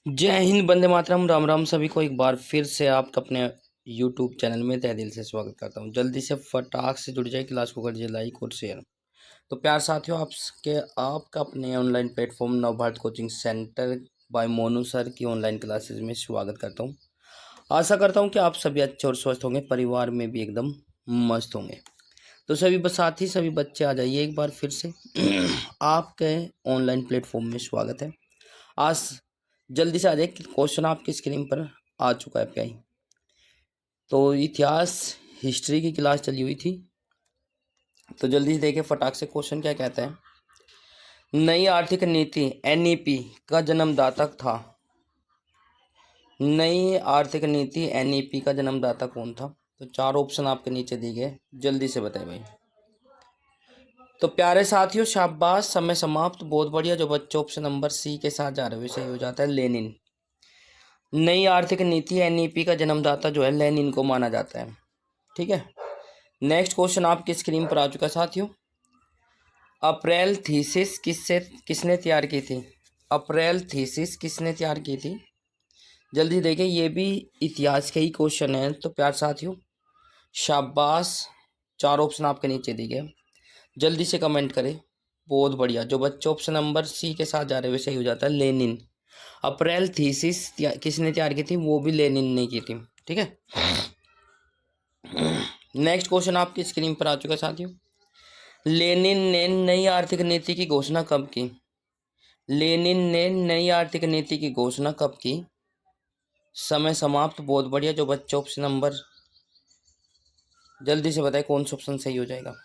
जय हिंद, वंदे मातरम, राम राम। सभी को एक बार फिर से आपका अपने यूट्यूब चैनल में तहे दिल से स्वागत करता हूं। जल्दी से फटाक से जुड़ जाए, क्लास को करिए लाइक और शेयर। तो प्यार साथियों, आपका अपने online platform Navbharat coaching centre by Monu sir की ऑनलाइन क्लासेज में स्वागत करता हूं। आशा करता हूं कि आप सभी अच्छे और स्वस्थ होंगे, परिवार में भी एकदम मस्त होंगे। तो साथी सभी बच्चे आ जाइए एक बार फिर से आपके ऑनलाइन प्लेटफॉर्म में स्वागत है। आज जल्दी से आ जाए, क्वेश्चन आपकी स्क्रीन पर आ चुका है क्या ही। तो इतिहास हिस्ट्री की क्लास चली हुई थी, तो जल्दी से देखें फटाक से क्वेश्चन क्या कहता है। नई आर्थिक नीति एनईपी का जन्मदाता था। नई आर्थिक नीति एनईपी का जन्मदाता कौन था? तो चार ऑप्शन आपके नीचे दिए गए, जल्दी से बताएं भाई। तो प्यारे साथियों, शाबाश, समय समाप्त, बहुत बढ़िया। जो बच्चे ऑप्शन नंबर सी के साथ जा रहे हो सही हो जाता है लेनिन। नई आर्थिक नीति एनईपी का जन्मदाता जो है लेनिन को माना जाता है। ठीक है, नेक्स्ट क्वेश्चन आपकी स्क्रीन पर आ चुका है साथियों। अप्रैल थीसिस किसने तैयार की थी? अप्रैल थीसिस किसने तैयार की थी? जल्दी देखें, ये भी इतिहास के ही क्वेश्चन है। तो प्यार साथियों, शाबाश, चार ऑप्शन आपके नीचे दिए गए, जल्दी से कमेंट करें। बहुत बढ़िया। जो बच्चे ऑप्शन नंबर सी के साथ जा रहे हैं सही हो जाता है लेनिन। अप्रैल थीसिस किसने तैयार की थी? वो भी लेनिन ने की थी। ठीक है, नेक्स्ट क्वेश्चन आपकी स्क्रीन पर आ चुका है साथियों। लेनिन ने नई आर्थिक नीति की घोषणा कब की? लेनिन ने नई आर्थिक नीति की घोषणा कब की? समय समाप्त, बहुत बढ़िया। जो बच्चे ऑप्शन नंबर, जल्दी से बताए कौन सा ऑप्शन सही हो जाएगा।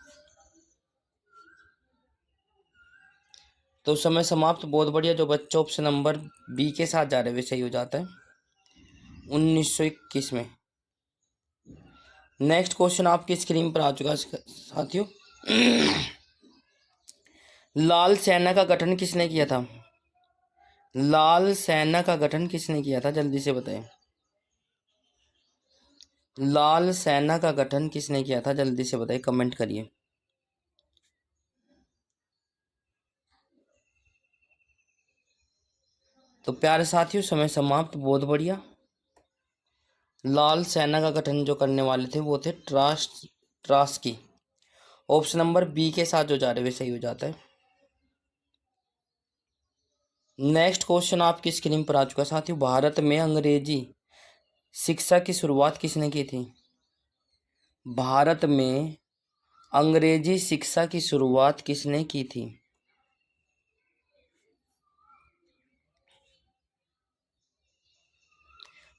तो समय समाप्त, बहुत बढ़िया। जो बच्चे ऑप्शन नंबर बी के साथ जा रहे हैं सही हो जाता है 1921 में। नेक्स्ट क्वेश्चन आपकी स्क्रीन पर आ चुका है साथियों। लाल सेना का गठन किसने किया था? लाल सेना का गठन किसने किया था? जल्दी से बताएं। लाल सेना का गठन किसने किया था? जल्दी से बताइए, कमेंट करिए। तो प्यारे साथियों, समय समाप्त, बहुत बढ़िया। लाल सेना का गठन जो करने वाले थे वो थे ट्रास्की। ऑप्शन नंबर बी के साथ जो जा रहे वे सही हो जाता है। नेक्स्ट क्वेश्चन आपकी स्क्रीन पर आ चुका साथियों। भारत में अंग्रेजी शिक्षा की शुरुआत किसने की थी? भारत में अंग्रेजी शिक्षा की शुरुआत किसने की थी?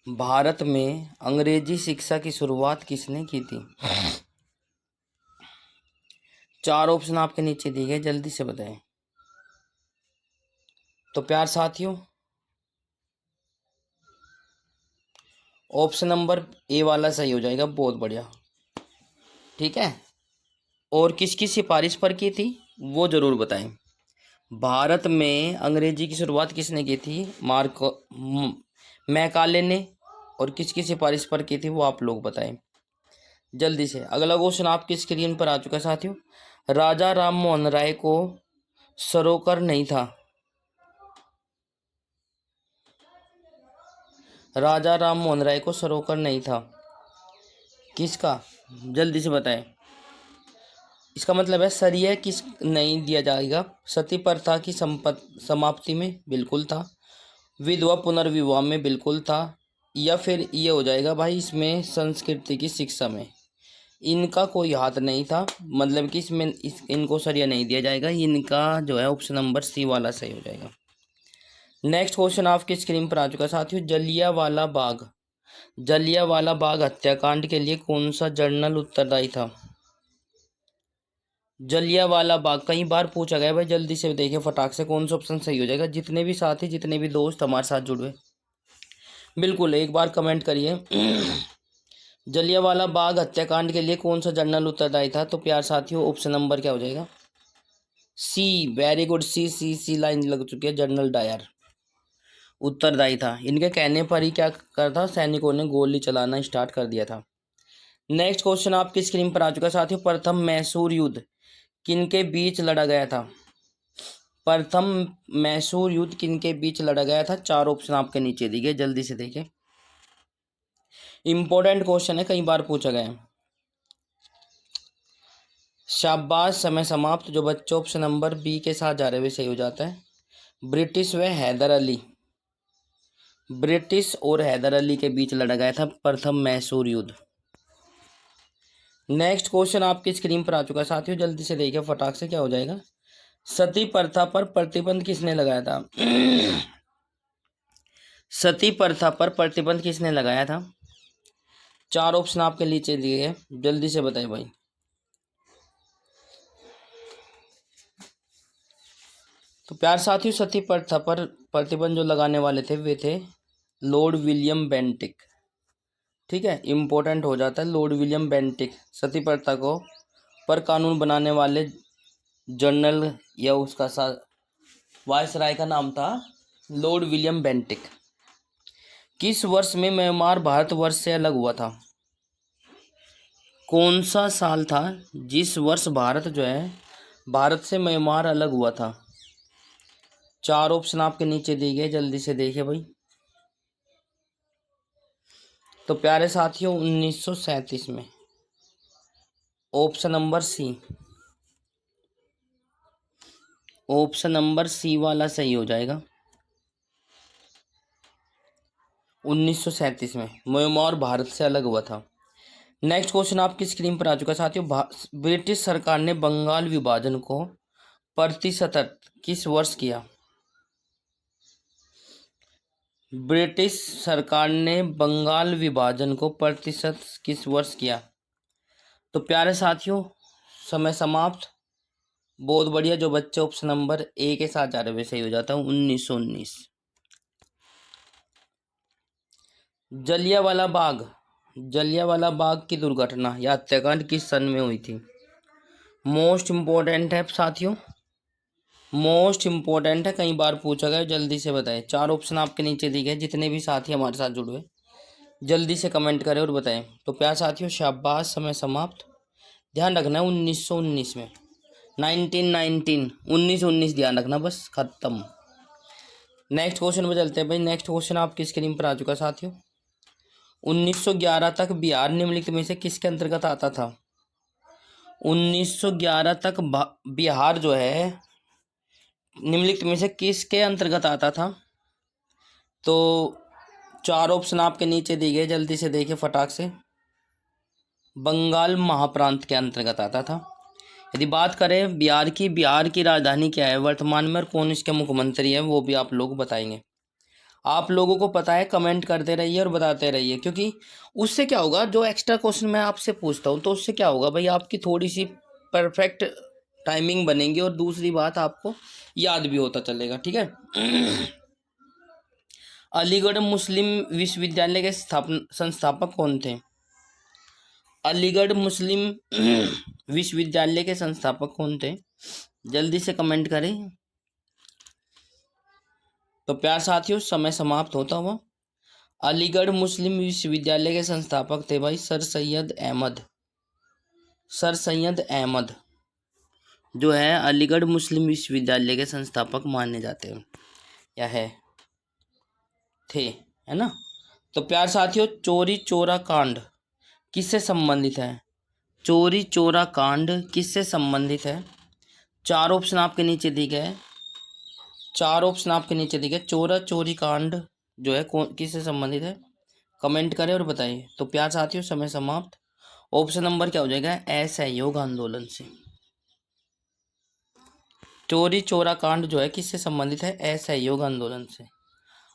भारत में अंग्रेजी शिक्षा की शुरुआत किसने की थी? चार ऑप्शन आपके नीचे दिए गए, जल्दी से बताएं। तो प्यार साथियों, ऑप्शन नंबर ए वाला सही हो जाएगा, बहुत बढ़िया। ठीक है, और किसकी सिफारिश पर की थी वो जरूर बताएं। भारत में अंग्रेजी की शुरुआत किसने की थी? मैकाले ने। और किसकी सिफारिश पर की थी वो आप लोग बताएं जल्दी से। अगला क्वेश्चन आपकी स्क्रीन पर आ चुका है साथियों। राजा राम मोहन राय को सरोकर नहीं था। राजा राम मोहन राय को सरोकर नहीं था, किसका? जल्दी से बताएं। इसका मतलब है सरिया किस नहीं दिया जाएगा। सती प्रथा की समाप्ति में बिल्कुल था। विधवा पुनर्विवाह में बिल्कुल था। या फिर ये हो जाएगा भाई इसमें संस्कृति की शिक्षा में इनका कोई हाथ नहीं था। मतलब कि इनको सरिया नहीं दिया जाएगा। इनका जो है ऑप्शन नंबर सी वाला सही हो जाएगा। नेक्स्ट क्वेश्चन आपकी स्क्रीन पर आ चुका है साथियों। जलियांवाला बाग हत्याकांड के लिए कौन सा जर्नल उत्तरदायी था? जलियांवाला बाग कई बार पूछा गया भाई, जल्दी से देखिए फटाक से कौन सा ऑप्शन सही हो जाएगा। जितने भी साथी, जितने भी दोस्त हमारे साथ जुड़े, बिल्कुल एक बार कमेंट करिए। जलियांवाला बाग हत्याकांड के लिए कौन सा जर्नल उत्तरदायी था? तो प्यार साथियों, ऑप्शन नंबर क्या हो जाएगा? सी। वेरी गुड, सी सी सी लाइन लग चुकी है, जनरल डायर उत्तरदायी था। इनके कहने पर ही क्या कर था, सैनिकों ने गोली चलाना स्टार्ट कर दिया था। नेक्स्ट क्वेश्चन आपकी स्क्रीन पर आ चुका है साथियों। प्रथम मैसूर युद्ध किनके बीच लड़ा गया था? प्रथम मैसूर युद्ध किनके बीच लड़ा गया था? 4 ऑप्शन आपके नीचे दिए गए, जल्दी से देखिए। इंपॉर्टेंट क्वेश्चन है, कई बार पूछा गया है। शाबाश, समय समाप्त। जो बच्चे ऑप्शन नंबर बी के साथ जा रहे हुए सही हो जाता है। ब्रिटिश व हैदर अली, ब्रिटिश और हैदर अली के बीच लड़ा गया था प्रथम मैसूर युद्ध। नेक्स्ट क्वेश्चन आपकी स्क्रीन पर आ चुका है साथियों, जल्दी से देखिए फटाक से क्या हो जाएगा। सती प्रथा पर प्रतिबंध किसने लगाया था? सती प्रथा पर प्रतिबंध किसने लगाया था? 4 ऑप्शन आपके नीचे दिए हैं, जल्दी से बताइए भाई। तो प्यार साथियों, सती प्रथा पर प्रतिबंध जो लगाने वाले थे वे थे लॉर्ड विलियम बेंटिक। ठीक है, इम्पोर्टेंट हो जाता है। लॉर्ड विलियम बेंटिक सती प्रथा को पर कानून बनाने वाले जनरल या उसका वायसराय का नाम था लॉर्ड विलियम बेंटिक। किस वर्ष में म्यांमार भारतवर्ष से अलग हुआ था? कौन सा साल था जिस वर्ष भारत जो है भारत से म्यांमार अलग हुआ था? 4 ऑप्शन आपके नीचे दिए गए, जल्दी से देखिए भाई। तो प्यारे साथियों 1937 में। Option number C, option number C वाला सही हो जाएगा। 1937 में म्यांमार भारत से अलग हुआ था। नेक्स्ट क्वेश्चन आपकी स्क्रीन पर आ चुका है साथियों। ब्रिटिश सरकार ने बंगाल विभाजन को प्रतिशत किस वर्ष किया? ब्रिटिश सरकार ने बंगाल विभाजन को प्रतिशत किस वर्ष किया? तो प्यारे साथियों समय समाप्त। बहुत बढ़िया, जो बच्चे ऑप्शन नंबर ए के साथ जा रहे हुए सही हो जाता है 1919। जलियांवाला बाग, जलियांवाला बाग की दुर्घटना या हत्याकांड किस सन में हुई थी? मोस्ट इम्पोर्टेंट है साथियों, मोस्ट इम्पोर्टेंट है, कई बार पूछा गया, जल्दी से बताएं। 4 ऑप्शन आपके नीचे दिए गए, जितने भी साथी हमारे साथ जुड़े हुए जल्दी से कमेंट करें और बताएं। तो प्यार साथियों शाबाश, समय समाप्त। ध्यान रखना है 1919 में, 1919 1919 ध्यान रखना, बस खत्म। नेक्स्ट क्वेश्चन में चलते हैं भाई। नेक्स्ट क्वेश्चन आपकी स्क्रीन पर आ चुका साथियों। 1911 तक बिहार निम्नलिखित में से किसके अंतर्गत आता था? 1911 तक बिहार जो है निम्नलिखित में से किसके अंतर्गत आता था? तो 4 ऑप्शन आपके नीचे दिए गए, जल्दी से देखिए फटाक से। बंगाल महाप्रांत के अंतर्गत आता था। यदि बात करें बिहार की राजधानी क्या है वर्तमान में और कौन इसके मुख्यमंत्री है, वो भी आप लोग बताएंगे। आप लोगों को पता है, कमेंट करते रहिए और बताते रहिए, क्योंकि उससे क्या होगा, जो एक्स्ट्रा क्वेश्चन मैं आपसे पूछता हूँ तो उससे क्या होगा भाई, आपकी थोड़ी सी परफेक्ट टाइमिंग बनेगी और दूसरी बात आपको याद भी होता चलेगा। ठीक है। अलीगढ़ मुस्लिम विश्वविद्यालय के संस्थापक कौन थे? अलीगढ़ मुस्लिम विश्वविद्यालय के संस्थापक कौन थे? जल्दी से कमेंट करें। तो प्यार साथियों समय समाप्त होता हुआ। अलीगढ़ मुस्लिम विश्वविद्यालय के संस्थापक थे भाई सर सैयद अहमद। सर सैयद अहमद जो है अलीगढ़ मुस्लिम विश्वविद्यालय के संस्थापक माने जाते हैं या थे, है ना। तो प्यार साथियों चोरी चोरा कांड किससे संबंधित है? चोरी चोरा कांड किससे संबंधित है? 4 ऑप्शन आपके नीचे दिए गए, 4 ऑप्शन आपके नीचे दिए गए। चोरा चोरी कांड जो है कौन किससे संबंधित है? कमेंट करें और बताइए। तो प्यार साथियों समय समाप्त। ऑप्शन नंबर क्या हो जाएगा? असहयोग आंदोलन से। चोरी चोरा कांड जो है किससे संबंधित है? असहयोग आंदोलन से।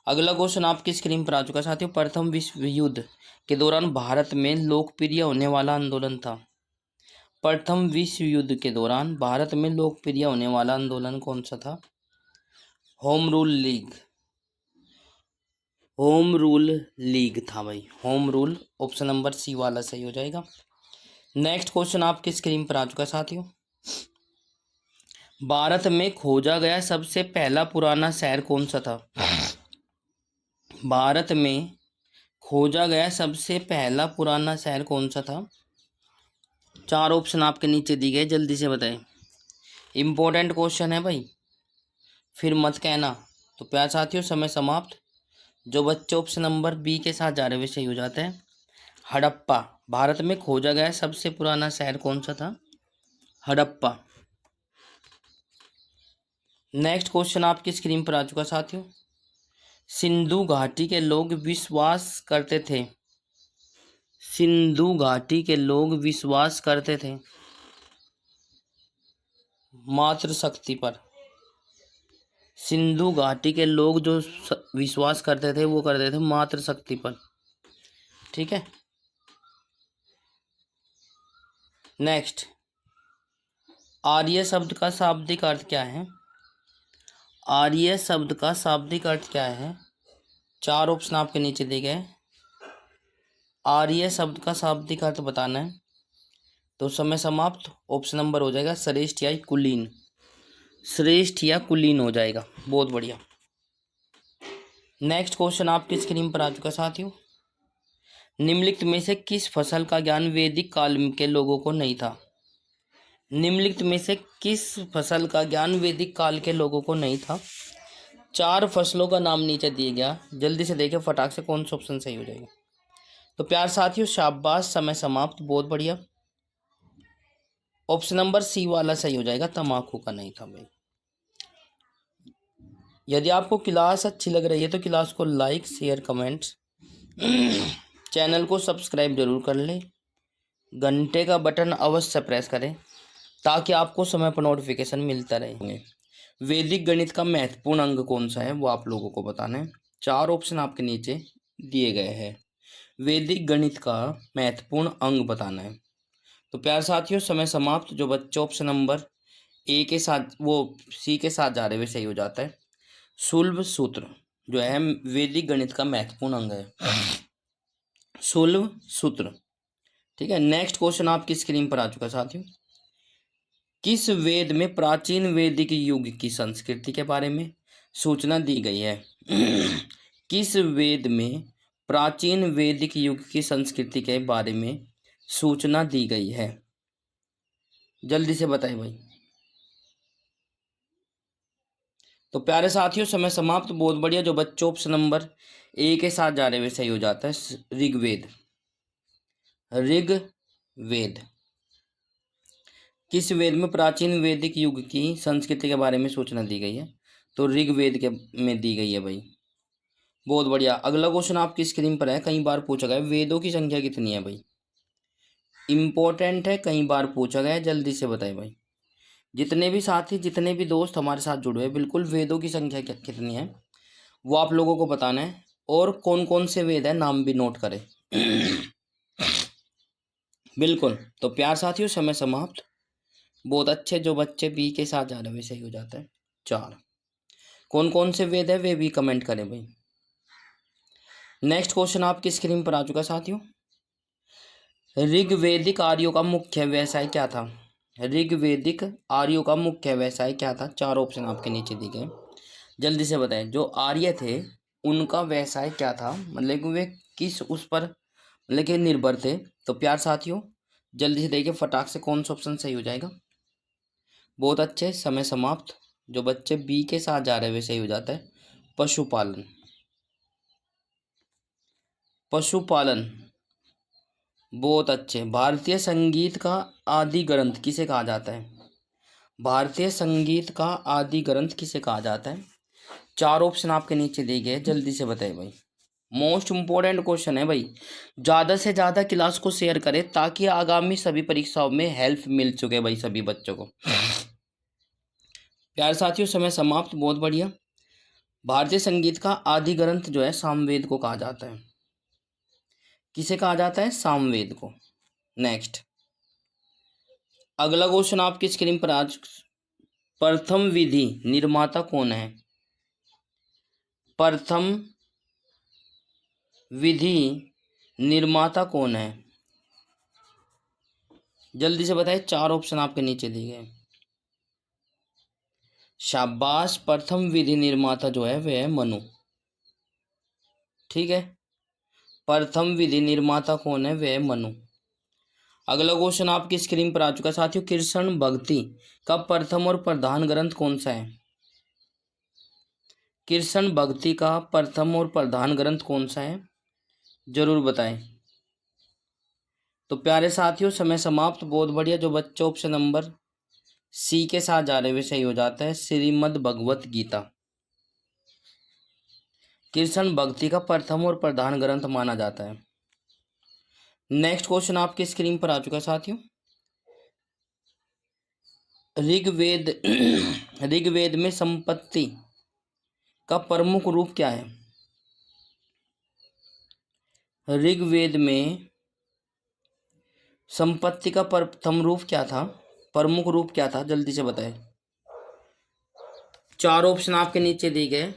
अगला क्वेश्चन आपकी स्क्रीन पर आ चुका है साथियों। प्रथम विश्व युद्ध के दौरान भारत में लोकप्रिय होने वाला आंदोलन था। प्रथम विश्व युद्ध के दौरान भारत में लोकप्रिय होने वाला आंदोलन कौन सा था? Home rule league, home rule league था भाई, home rule. Option number C वाला सही हो जाएगा। नेक्स्ट क्वेश्चन आपकी स्क्रीन पर आ चुका है साथियों। भारत में खोजा गया सबसे पहला पुराना शहर कौन सा था? भारत में खोजा गया सबसे पहला पुराना शहर कौन सा था? 4 ऑप्शन आपके नीचे दिए गए, जल्दी से बताएं। इंपॉर्टेंट क्वेश्चन है भाई। फिर मत कहना। तो प्यार साथियों समय समाप्त। जो बच्चे ऑप्शन नंबर बी के साथ जा रहे वे सही हो जाते हैं। हड़प्पा भारत में खोजा गया सबसे पुराना शहर कौन सा था? हड़प्पा। नेक्स्ट क्वेश्चन आपकी स्क्रीन पर आ चुका साथियों। सिंधु घाटी के लोग विश्वास करते थे। सिंधु घाटी के लोग विश्वास करते थे मातृशक्ति पर। सिंधु घाटी के लोग जो विश्वास करते थे वो करते थे मातृशक्ति पर। ठीक है। नेक्स्ट, आर्य शब्द का शाब्दिक अर्थ क्या है? आर्य शब्द का शाब्दिक अर्थ क्या है? 4 ऑप्शन आपके नीचे दिए गए। आर्य शब्द का शाब्दिक अर्थ बताना है। तो समय समाप्त। ऑप्शन नंबर हो जाएगा श्रेष्ठ या कुलीन। श्रेष्ठ या कुलीन हो जाएगा। बहुत बढ़िया। नेक्स्ट क्वेश्चन आपकी स्क्रीन पर आ चुका साथियों। निम्नलिखित में से किस फसल का ज्ञान वैदिक काल के लोगों को नहीं था? निम्नलिखित में से किस फसल का ज्ञान वैदिक काल के लोगों को नहीं था? 4 फसलों का नाम नीचे दिया गया। जल्दी से देखें फटाक से कौन सा ऑप्शन सही हो जाएगा। तो प्यार साथियों शाबाश, समय समाप्त। बहुत बढ़िया। ऑप्शन नंबर सी वाला सही हो जाएगा, तम्बाकू का नहीं था भाई। यदि आपको क्लास अच्छी लग रही है तो क्लास को लाइक शेयर कमेंट्स चैनल को सब्सक्राइब जरूर कर लें। घंटे का बटन अवश्य प्रेस करें ताकि आपको समय पर नोटिफिकेशन मिलता रहे। वैदिक गणित का महत्वपूर्ण अंग कौन सा है वो आप लोगों को बताना है। 4 ऑप्शन आपके नीचे दिए गए हैं। वैदिक गणित का महत्वपूर्ण अंग बताना है। तो प्यार साथियों समय समाप्त। जो बच्चे ऑप्शन नंबर ए के साथ वो सी के साथ जा रहे वे सही हो जाता है। सुलभ सूत्र जो है वैदिक गणित का महत्वपूर्ण अंग है। सुलभ सूत्र। ठीक है। नेक्स्ट क्वेश्चन आपकी स्क्रीन पर आ चुका साथियों। किस वेद में प्राचीन वैदिक युग की संस्कृति के बारे में सूचना दी गई है? किस वेद में प्राचीन वैदिक युग की संस्कृति के बारे में सूचना दी गई है? जल्दी से बताएं भाई। तो प्यारे साथियों समय समाप्त। बहुत बढ़िया। जो बच्चे ऑप्शन नंबर ए के साथ जा रहे वे सही हो जाता है। ऋग्वेद। ऋग्वेद। किस वेद में प्राचीन वैदिक युग की संस्कृति के बारे में सूचना दी गई है? तो ऋग्वेद के में दी गई है भाई। बहुत बढ़िया। अगला क्वेश्चन आपकी स्क्रीन पर है। कई बार पूछा गया वेदों की संख्या कितनी है भाई? इंपॉर्टेंट है, कई बार पूछा गया है। जल्दी से बताए भाई। जितने भी साथी जितने भी दोस्त हमारे साथ जुड़े हैं बिल्कुल वेदों की संख्या कितनी है वो आप लोगों को बताना है। और कौन कौन से वेद है नाम भी नोट करें। बिल्कुल। तो प्यार साथियों समय समाप्त। बहुत अच्छे। जो बच्चे बी के साथ जा रहे हैं सही हो जाता है। 4 कौन कौन से वेद है वे भी कमेंट करें भाई। नेक्स्ट क्वेश्चन आपकी स्क्रीन पर आ चुका साथियों। ऋग्वैदिक आर्यों का मुख्य व्यवसाय क्या था? ऋग्वैदिक आर्यों का मुख्य व्यवसाय क्या था? 4 ऑप्शन आपके नीचे दिए गए। जल्दी से बताएं। जो आर्य थे उनका व्यवसाय क्या था, मतलब कि वे किस उस पर मतलब कि निर्भर थे? तो प्यार साथियों जल्दी से देखिए फटाक से कौन सा ऑप्शन सही हो जाएगा। बहुत अच्छे। समय समाप्त। जो बच्चे बी के साथ जा रहे हैं वे सही हो जाता है। पशुपालन। पशुपालन। बहुत अच्छे। भारतीय संगीत का आदि ग्रंथ किसे कहा जाता है? भारतीय संगीत का आदि ग्रंथ किसे कहा जाता है? 4 ऑप्शन आपके नीचे दिए गए। जल्दी से बताइए भाई। मोस्ट इंपॉर्टेंट क्वेश्चन है भाई। ज़्यादा से ज़्यादा क्लास को शेयर करें ताकि आगामी सभी परीक्षाओं में हेल्प मिल सके भाई सभी बच्चों को। प्यार साथियों समय समाप्त। बहुत बढ़िया। भारतीय संगीत का आदि ग्रंथ जो है सामवेद को कहा जाता है। किसे कहा जाता है? सामवेद को। नेक्स्ट अगला क्वेश्चन आपकी स्क्रीन पर आज। प्रथम विधि निर्माता कौन है? प्रथम विधि निर्माता कौन है? जल्दी से बताएं। 4 ऑप्शन आपके नीचे दिए गए। शाबाश। प्रथम विधि निर्माता जो है वह है मनु। ठीक है। प्रथम विधि निर्माता कौन है? वह है मनु। अगला क्वेश्चन आपकी स्क्रीन पर आ चुका साथियों। कृष्ण भक्ति का प्रथम और प्रधान ग्रंथ कौन सा है? कृष्ण भक्ति का प्रथम और प्रधान ग्रंथ कौन सा है, जरूर बताएं। तो प्यारे साथियों समय समाप्त। बहुत बढ़िया। जो बच्चे ऑप्शन नंबर सी के साथ जा रहे हुए सही हो जाता है, श्रीमद् भगवत गीता कृष्ण भक्ति का प्रथम और प्रधान ग्रंथ माना जाता है। नेक्स्ट क्वेश्चन आपकी स्क्रीन पर आ चुका है साथियों। ऋग्वेद ऋग्वेद में संपत्ति का प्रमुख रूप क्या है। ऋग्वेद में संपत्ति का प्रथम रूप क्या था, प्रमुख रूप क्या था, जल्दी से बताएं। चार ऑप्शन आपके नीचे दिए गए।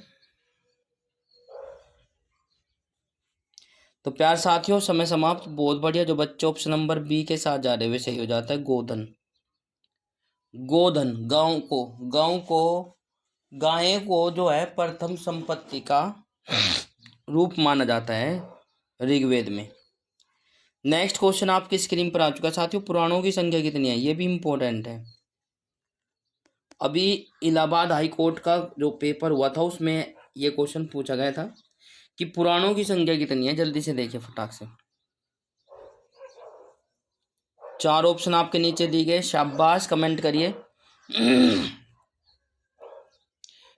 तो प्यार साथियों समय समाप्त। बहुत बढ़िया। जो बच्चे ऑप्शन नंबर बी के साथ जा रहे हुए सही हो जाता है, गोधन। गोधन गांव को गाय को जो है प्रथम संपत्ति का रूप माना जाता है ऋग्वेद में। नेक्स्ट क्वेश्चन आपकी स्क्रीन पर आ चुका है साथियों। पुराणों की संख्या कितनी है, ये भी इंपॉर्टेंट है। अभी इलाहाबाद हाई कोर्ट का जो पेपर हुआ था उसमें ये क्वेश्चन पूछा गया था कि पुराणों की संख्या कितनी है। जल्दी से देखिए फटाक से। चार ऑप्शन आपके नीचे दिए गए। शाबाश, कमेंट करिए।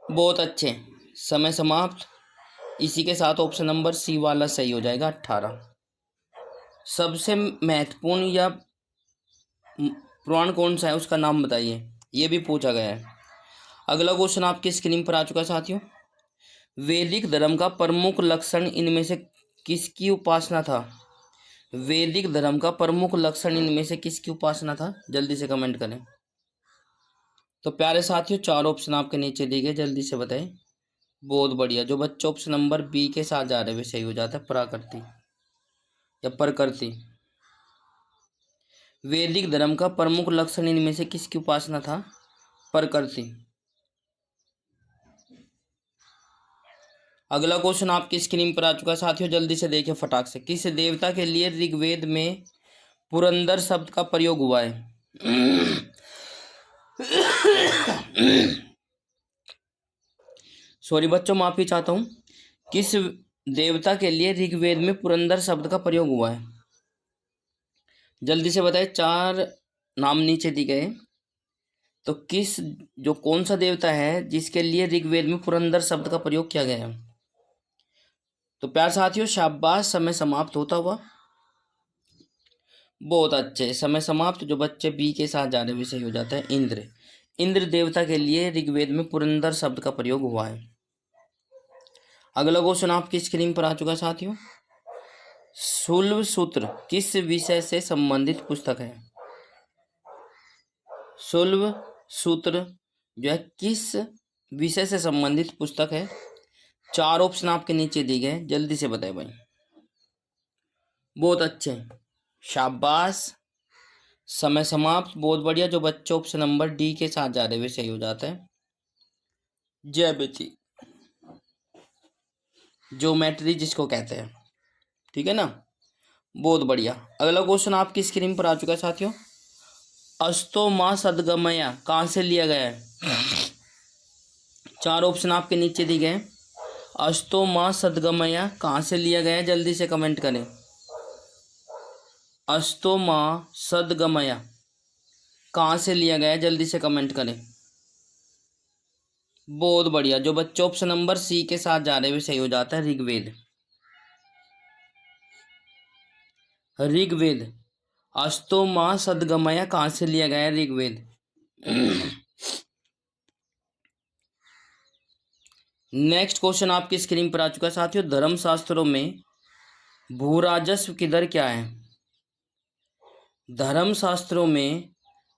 बहुत अच्छे। समय समाप्त। इसी के साथ ऑप्शन नंबर सी वाला सही हो जाएगा, 18। सबसे महत्वपूर्ण या पुराण कौन सा है उसका नाम बताइए, ये भी पूछा गया है। अगला क्वेश्चन आपकी स्क्रीन पर आ चुका है साथियों। वैदिक धर्म का प्रमुख लक्षण इनमें से किसकी उपासना था। वैदिक धर्म का प्रमुख लक्षण इनमें से किसकी उपासना था, जल्दी से कमेंट करें। तो प्यारे साथियों चार ऑप्शन आपके नीचे दिए गए, जल्दी से बताएं। बहुत बढ़िया। जो बच्चे ऑप्शन नंबर बी के साथ जा रहे हुए सही हो जाता है, प्राकृति या प्रकृति। वैदिक धर्म का प्रमुख लक्षण इनमें से किसकी उपासना था, प्रकृति। अगला क्वेश्चन आपकी स्क्रीन पर आ चुका है साथियों, जल्दी से देखिए फटाक से। किस देवता के लिए ऋग्वेद में पुरंदर शब्द का प्रयोग हुआ है। सॉरी बच्चों, माफी चाहता हूँ। किस देवता के लिए ऋग्वेद में पुरंदर शब्द का प्रयोग हुआ है, जल्दी से बताएं। चार नाम नीचे दिए गए। तो जो कौन सा देवता है जिसके लिए ऋग्वेद में पुरंदर शब्द का प्रयोग किया गया है। तो प्यार साथियों शाबाश, समय समाप्त होता हुआ। बहुत अच्छे। समय समाप्त। जो बच्चे बी के साथ जा रहे हैं सही हो जाता है, इंद्र। इंद्र देवता के लिए ऋग्वेद में पुरंदर शब्द का प्रयोग हुआ है। अगला क्वेश्चन आपकी स्क्रीन पर आ चुका है साथियों। शूल्व सूत्र किस विषय से संबंधित पुस्तक है। शूल्व सूत्र जो है किस विषय से संबंधित पुस्तक है। चार ऑप्शन आपके नीचे दिए गए, जल्दी से बताएं भाई। बहुत अच्छे, शाबाश, समय समाप्त। बहुत बढ़िया। जो बच्चे ऑप्शन नंबर डी के साथ जा रहे हुए सही हो जाता है, ज्यामिति, ज्योमेट्री जिसको कहते हैं, ठीक है ना। बहुत बढ़िया। अगला क्वेश्चन आपकी स्क्रीन पर आ चुका है साथियों। अस्तो माँ सदगमया कहाँ से लिया गया है। चार ऑप्शन आपके नीचे दिए गए। अस्तो माँ सदगमया कहाँ से लिया गया है, जल्दी से कमेंट करें। अस्तो माँ सदगमया कहाँ से लिया गया है, जल्दी से कमेंट करें। बहुत बढ़िया। जो बच्चे ऑप्शन नंबर सी के साथ जा रहे हुए सही हो जाता है, ऋग्वेद। ऋग्वेद अस्तो माँ सदगमया कहाँ से लिया गया है, ऋग्वेद। नेक्स्ट क्वेश्चन आपकी स्क्रीन पर आ चुका है साथियों। धर्मशास्त्रों में भू राजस्व की दर क्या है। धर्मशास्त्रों में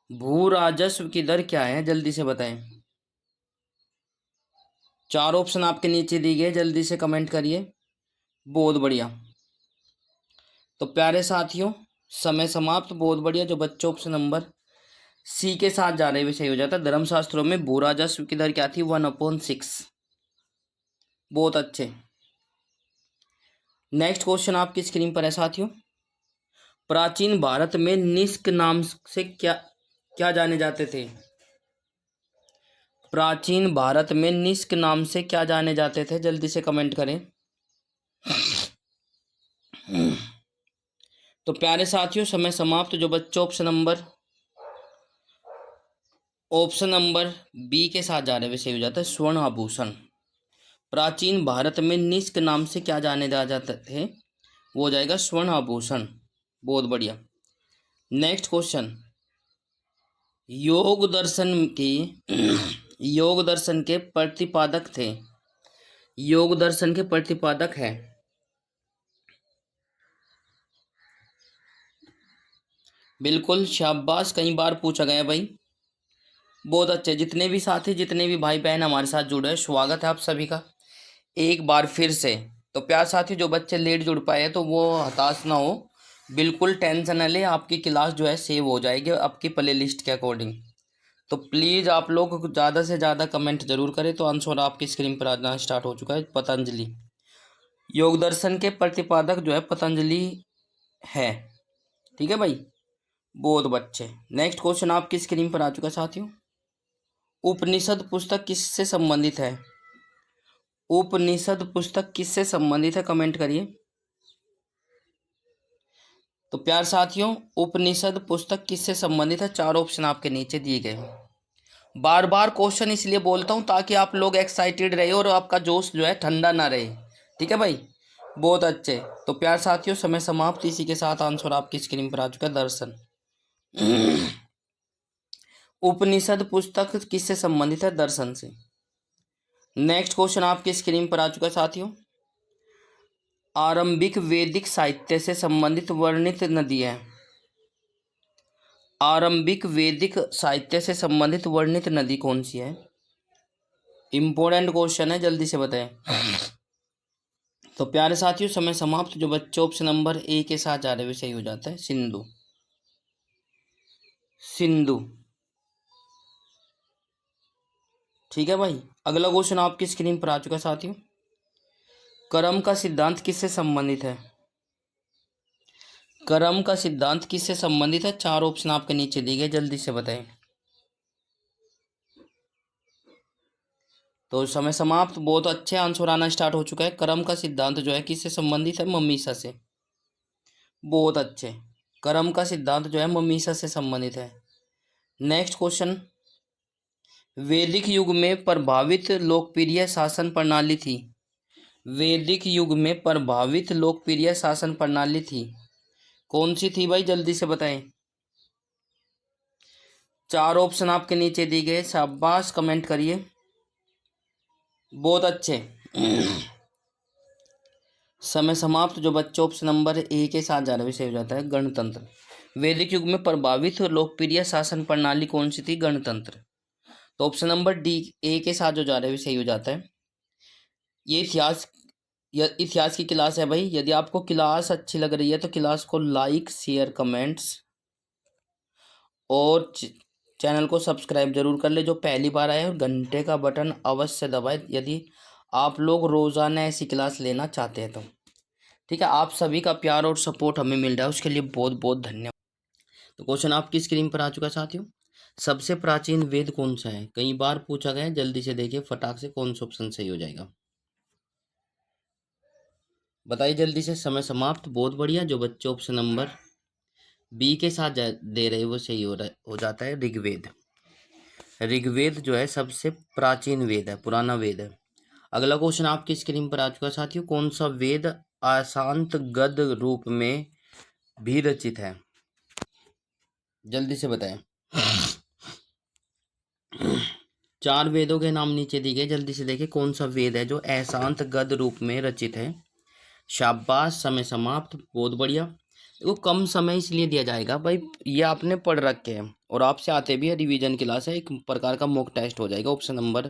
भू राजस्व की दर क्या है, जल्दी से बताएं। चार ऑप्शन आपके नीचे दिए गए, जल्दी से कमेंट करिए। बहुत बढ़िया। तो प्यारे साथियों समय समाप्त। बहुत बढ़िया। जो बच्चे ऑप्शन नंबर सी के साथ जा रहे हुए सही हो जाता है। धर्मशास्त्रों में भू राजस्व की दर क्या थी, 1/6। बहुत अच्छे। नेक्स्ट क्वेश्चन आपकी स्क्रीन पर है साथियों। प्राचीन भारत में निष्क नाम से क्या क्या जाने जाते थे। प्राचीन भारत में निष्क नाम से क्या जाने जाते थे? जल्दी से कमेंट करें। तो प्यारे साथियों समय समाप्त। जो बच्चे ऑप्शन नंबर बी के साथ जा रहे हैं सही हो जाता है स्वर्ण आभूषण। प्राचीन भारत में निष्क नाम से क्या जाने जाते थे? वो हो जाएगा स्वर्ण आभूषण। बहुत बढ़िया। नेक्स्ट क्वेश्चन, योग दर्शन की योग दर्शन के प्रतिपादक थे। योग दर्शन के प्रतिपादक है बिल्कुल शाबाश, कई बार पूछा गया भाई। बहुत अच्छे। जितने भी साथी जितने भी भाई बहन हमारे साथ जुड़े हैं, स्वागत है आप सभी का एक बार फिर से। तो प्यार साथी जो बच्चे लेट जुड़ पाए तो वो हताश ना हो, बिल्कुल टेंशन न ले, आपकी क्लास जो है सेव हो जाएगी आपकी प्ले लिस्ट के अकॉर्डिंग। तो प्लीज़ आप लोग ज़्यादा से ज़्यादा कमेंट जरूर करें। तो आंसर आपकी स्क्रीन पर आना स्टार्ट हो चुका है। पतंजलि, योग दर्शन के प्रतिपादक जो है पतंजलि है। ठीक है भाई, बहुत बच्चे। नेक्स्ट क्वेश्चन आपकी स्क्रीन पर आ चुका है साथियों। उपनिषद पुस्तक किससे संबंधित है? उपनिषद पुस्तक किससे संबंधित है? कमेंट करिए। तो प्यार साथियों उपनिषद पुस्तक किससे संबंधित है? चार ऑप्शन आपके नीचे दिए गए हैं। बार बार क्वेश्चन इसलिए बोलता हूं ताकि आप लोग एक्साइटेड रहे और आपका जोश जो है ठंडा ना रहे। ठीक है भाई, बहुत अच्छे। तो प्यार साथियों समय समाप्त। इसी के साथ आंसर आपकी स्क्रीन पर आ चुका है दर्शन। उपनिषद पुस्तक किससे संबंधित है? दर्शन से। नेक्स्ट क्वेश्चन आपकी स्क्रीन पर आ चुका है साथियों। आरंभिक वैदिक साहित्य से संबंधित वर्णित नदी है। आरंभिक वैदिक साहित्य से संबंधित वर्णित नदी कौन सी है? इंपॉर्टेंट क्वेश्चन है, जल्दी से बताएं। तो प्यारे साथियों समय समाप्त। जो बच्चे ऑप्शन नंबर ए के साथ जा रहे हैं सही हो जाता है सिंधु। सिंधु। ठीक है भाई, अगला क्वेश्चन आपकी स्क्रीन पर आ चुका है साथियों। कर्म का सिद्धांत किससे संबंधित है? कर्म का सिद्धांत किससे संबंधित है? चार ऑप्शन आपके नीचे दिए गए, जल्दी से बताएं। तो समय समाप्त। बहुत अच्छे आंसर आना स्टार्ट हो चुका है। कर्म का सिद्धांत जो है किससे संबंधित है? ममीसा से। बहुत अच्छे। कर्म का सिद्धांत जो है ममीसा से संबंधित है। नेक्स्ट क्वेश्चन, वैदिक युग में प्रभावित लोकप्रिय शासन प्रणाली थी। वैदिक युग में प्रभावित लोकप्रिय शासन प्रणाली थी कौन सी थी भाई? जल्दी से बताएं। चार ऑप्शन आपके नीचे दिए गए, शाबाश, कमेंट करिए। बहुत अच्छे। समय समाप्त। जो बच्चे ऑप्शन नंबर ए के साथ जा रहे हैं सही हो जाता है गणतंत्र। वैदिक युग में प्रभावित लोकप्रिय शासन प्रणाली कौन सी थी? गणतंत्र। तो ऑप्शन नंबर डी ए के साथ जो जा रहे हैं सही हो जाता है। ये इतिहास की क्लास है भाई। यदि आपको क्लास अच्छी लग रही है तो क्लास को लाइक शेयर कमेंट्स और चैनल को सब्सक्राइब जरूर कर ले। जो पहली बार आए और घंटे का बटन अवश्य दबाए यदि आप लोग रोज़ाना ऐसी क्लास लेना चाहते हैं तो। ठीक है, आप सभी का प्यार और सपोर्ट हमें मिल रहा है, उसके लिए बहुत बहुत धन्यवाद। तो क्वेश्चन आपकी स्क्रीन पर आ चुका है साथियों। सबसे प्राचीन वेद कौन सा है? कई बार पूछा गया है, जल्दी से देखिए फटाक से कौन सा ऑप्शन सही हो जाएगा। बताइए जल्दी से, समय समाप्त। बहुत बढ़िया। जो बच्चे ऑप्शन नंबर बी के साथ दे रहे वो सही हो जाता है ऋग्वेद। ऋग्वेद जो है सबसे प्राचीन वेद है, पुराना वेद है। अगला क्वेश्चन आपकी स्क्रीन पर आ चुका है साथियों। कौन सा वेद अशांत गद रूप में भी रचित है? जल्दी से बताएं। चार वेदों के नाम नीचे दिए गए, जल्दी से देखिए कौन सा वेद है जो अशांत गद रूप में रचित है। शाबाश, समय समाप्त। बहुत बढ़िया। वो कम समय इसलिए दिया जाएगा भाई, ये आपने पढ़ रखे हैं और आपसे आते भी है, रिवीजन क्लास है, एक प्रकार का मॉक टेस्ट हो जाएगा। ऑप्शन नंबर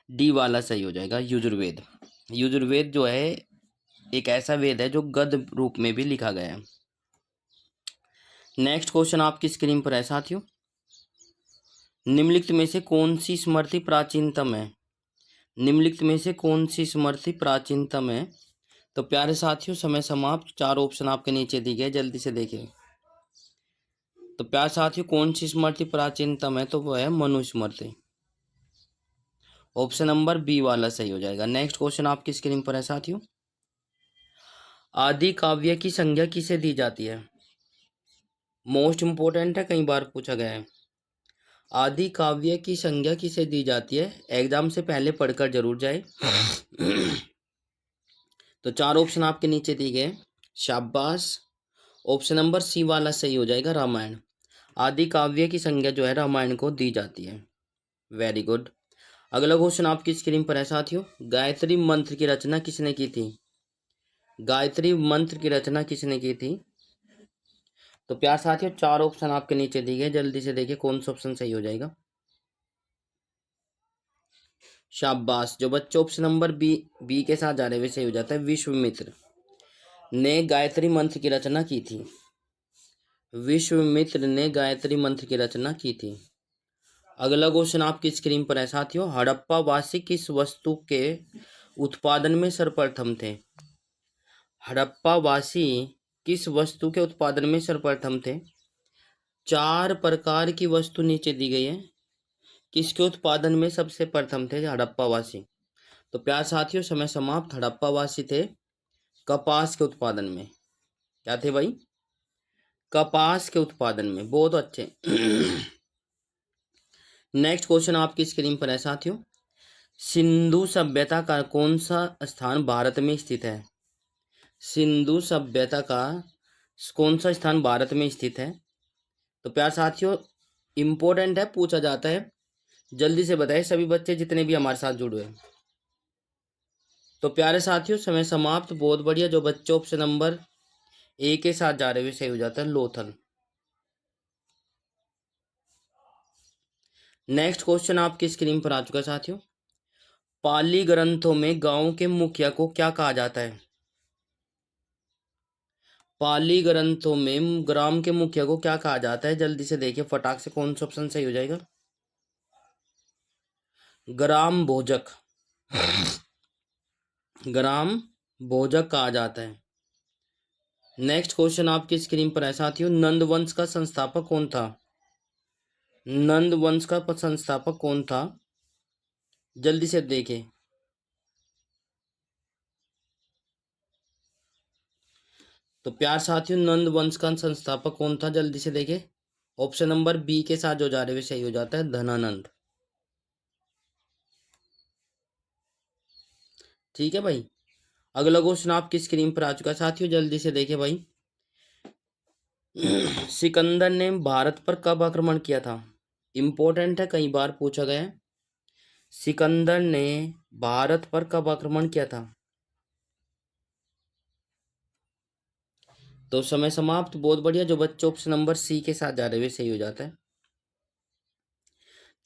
डी वाला सही हो जाएगा यजुर्वेद। यजुर्वेद जो है एक ऐसा वेद है जो गद रूप में भी लिखा गया है। नेक्स्ट क्वेश्चन आपकी स्क्रीन पर है साथियों। निम्नलिखित में से कौन सी स्मृति प्राचीनतम है? निम्नलिखित में से कौन सी स्मृति प्राचीनतम है? तो प्यारे साथियों समय समाप्त। चार ऑप्शन आपके नीचे दिए गए, जल्दी से देखिए। तो प्यारे साथियों कौन सी स्मृति प्राचीनतम है? तो वो है मनुस्मृति। ऑप्शन नंबर बी वाला सही हो जाएगा। नेक्स्ट क्वेश्चन आपकी स्क्रीन पर है साथियों, आदि काव्य की संज्ञा किसे दी जाती है? मोस्ट इंपोर्टेंट है, कई बार पूछा गया है। आदि काव्य की संज्ञा किसे दी जाती है? एग्जाम से पहले पढ़कर जरूर जाए। तो चार ऑप्शन आपके नीचे दिए गए, शाबाश। ऑप्शन नंबर सी वाला सही हो जाएगा, रामायण। आदि काव्य की संज्ञा जो है रामायण को दी जाती है। Very good. अगला क्वेश्चन आपकी स्क्रीन पर है साथियों, गायत्री मंत्र की रचना किसने की थी? गायत्री मंत्र की रचना किसने की थी? तो प्यार साथियों, चार ऑप्शन आपके नीचे दिए गए, जल्दी से देखिए कौन सा ऑप्शन सही हो जाएगा। शाबाश, जो बच्चे ऑप्शन नंबर बी के साथ जा रहे हुए सही हो जाता है। विश्वामित्र ने गायत्री मंत्र की रचना की थी। विश्वामित्र ने गायत्री मंत्र की रचना की थी। अगला क्वेश्चन आपकी स्क्रीन पर है साथियों, हड़प्पा वासी किस वस्तु के उत्पादन में सर्वप्रथम थे? हड़प्पा वासी किस वस्तु के उत्पादन में सर्वप्रथम थे? चार प्रकार की वस्तु नीचे दी गई है, किसके उत्पादन में सबसे प्रथम थे हड़प्पा वासी? तो प्यार साथियों, समय समाप्त। हड़प्पा वासी थे कपास के उत्पादन में। क्या थे भाई? कपास के उत्पादन में। बहुत अच्छे। नेक्स्ट क्वेश्चन आपकी स्क्रीन पर है साथियों, सिंधु सभ्यता का कौन सा स्थान भारत में स्थित है? सिंधु सभ्यता का कौन सा स्थान भारत में स्थित है? तो प्यार साथियों, इंपॉर्टेंट है, पूछा जाता है, जल्दी से बताइए सभी बच्चे जितने भी हमारे साथ जुड़े हैं। तो प्यारे साथियों, समय समाप्त। बहुत बढ़िया, जो बच्चे ऑप्शन नंबर ए के साथ जा रहे हुए सही हो जाता है, लोथल। नेक्स्ट क्वेश्चन आपकी स्क्रीन पर आ चुका है साथियों, पाली ग्रंथों में गांव के मुखिया को क्या कहा जाता है? पाली ग्रंथों में ग्राम के मुखिया को क्या कहा जाता है? जल्दी से देखिए फटाक से कौन सा ऑप्शन सही हो जाएगा। ग्राम भोजक। ग्राम भोजक कहा जाता है। नेक्स्ट क्वेश्चन आपकी स्क्रीन पर है साथियों, नंद वंश का संस्थापक कौन था? नंद वंश का संस्थापक कौन था? जल्दी से देखें। तो प्यार साथियों, नंद वंश का संस्थापक कौन था? जल्दी से देखें। ऑप्शन नंबर बी के साथ जो जा रहे हुए सही हो जाता है, धनानंद। ठीक है भाई। अगला क्वेश्चन आपकी स्क्रीन पर आ चुका है साथियों, जल्दी से देखें भाई। सिकंदर ने भारत पर कब आक्रमण किया था? इंपॉर्टेंट है, कई बार पूछा गया है। सिकंदर ने भारत पर कब आक्रमण किया था? तो समय समाप्त। बहुत बढ़िया, जो बच्चे ऑप्शन नंबर सी के साथ जा रहे हुए सही हो जाता है।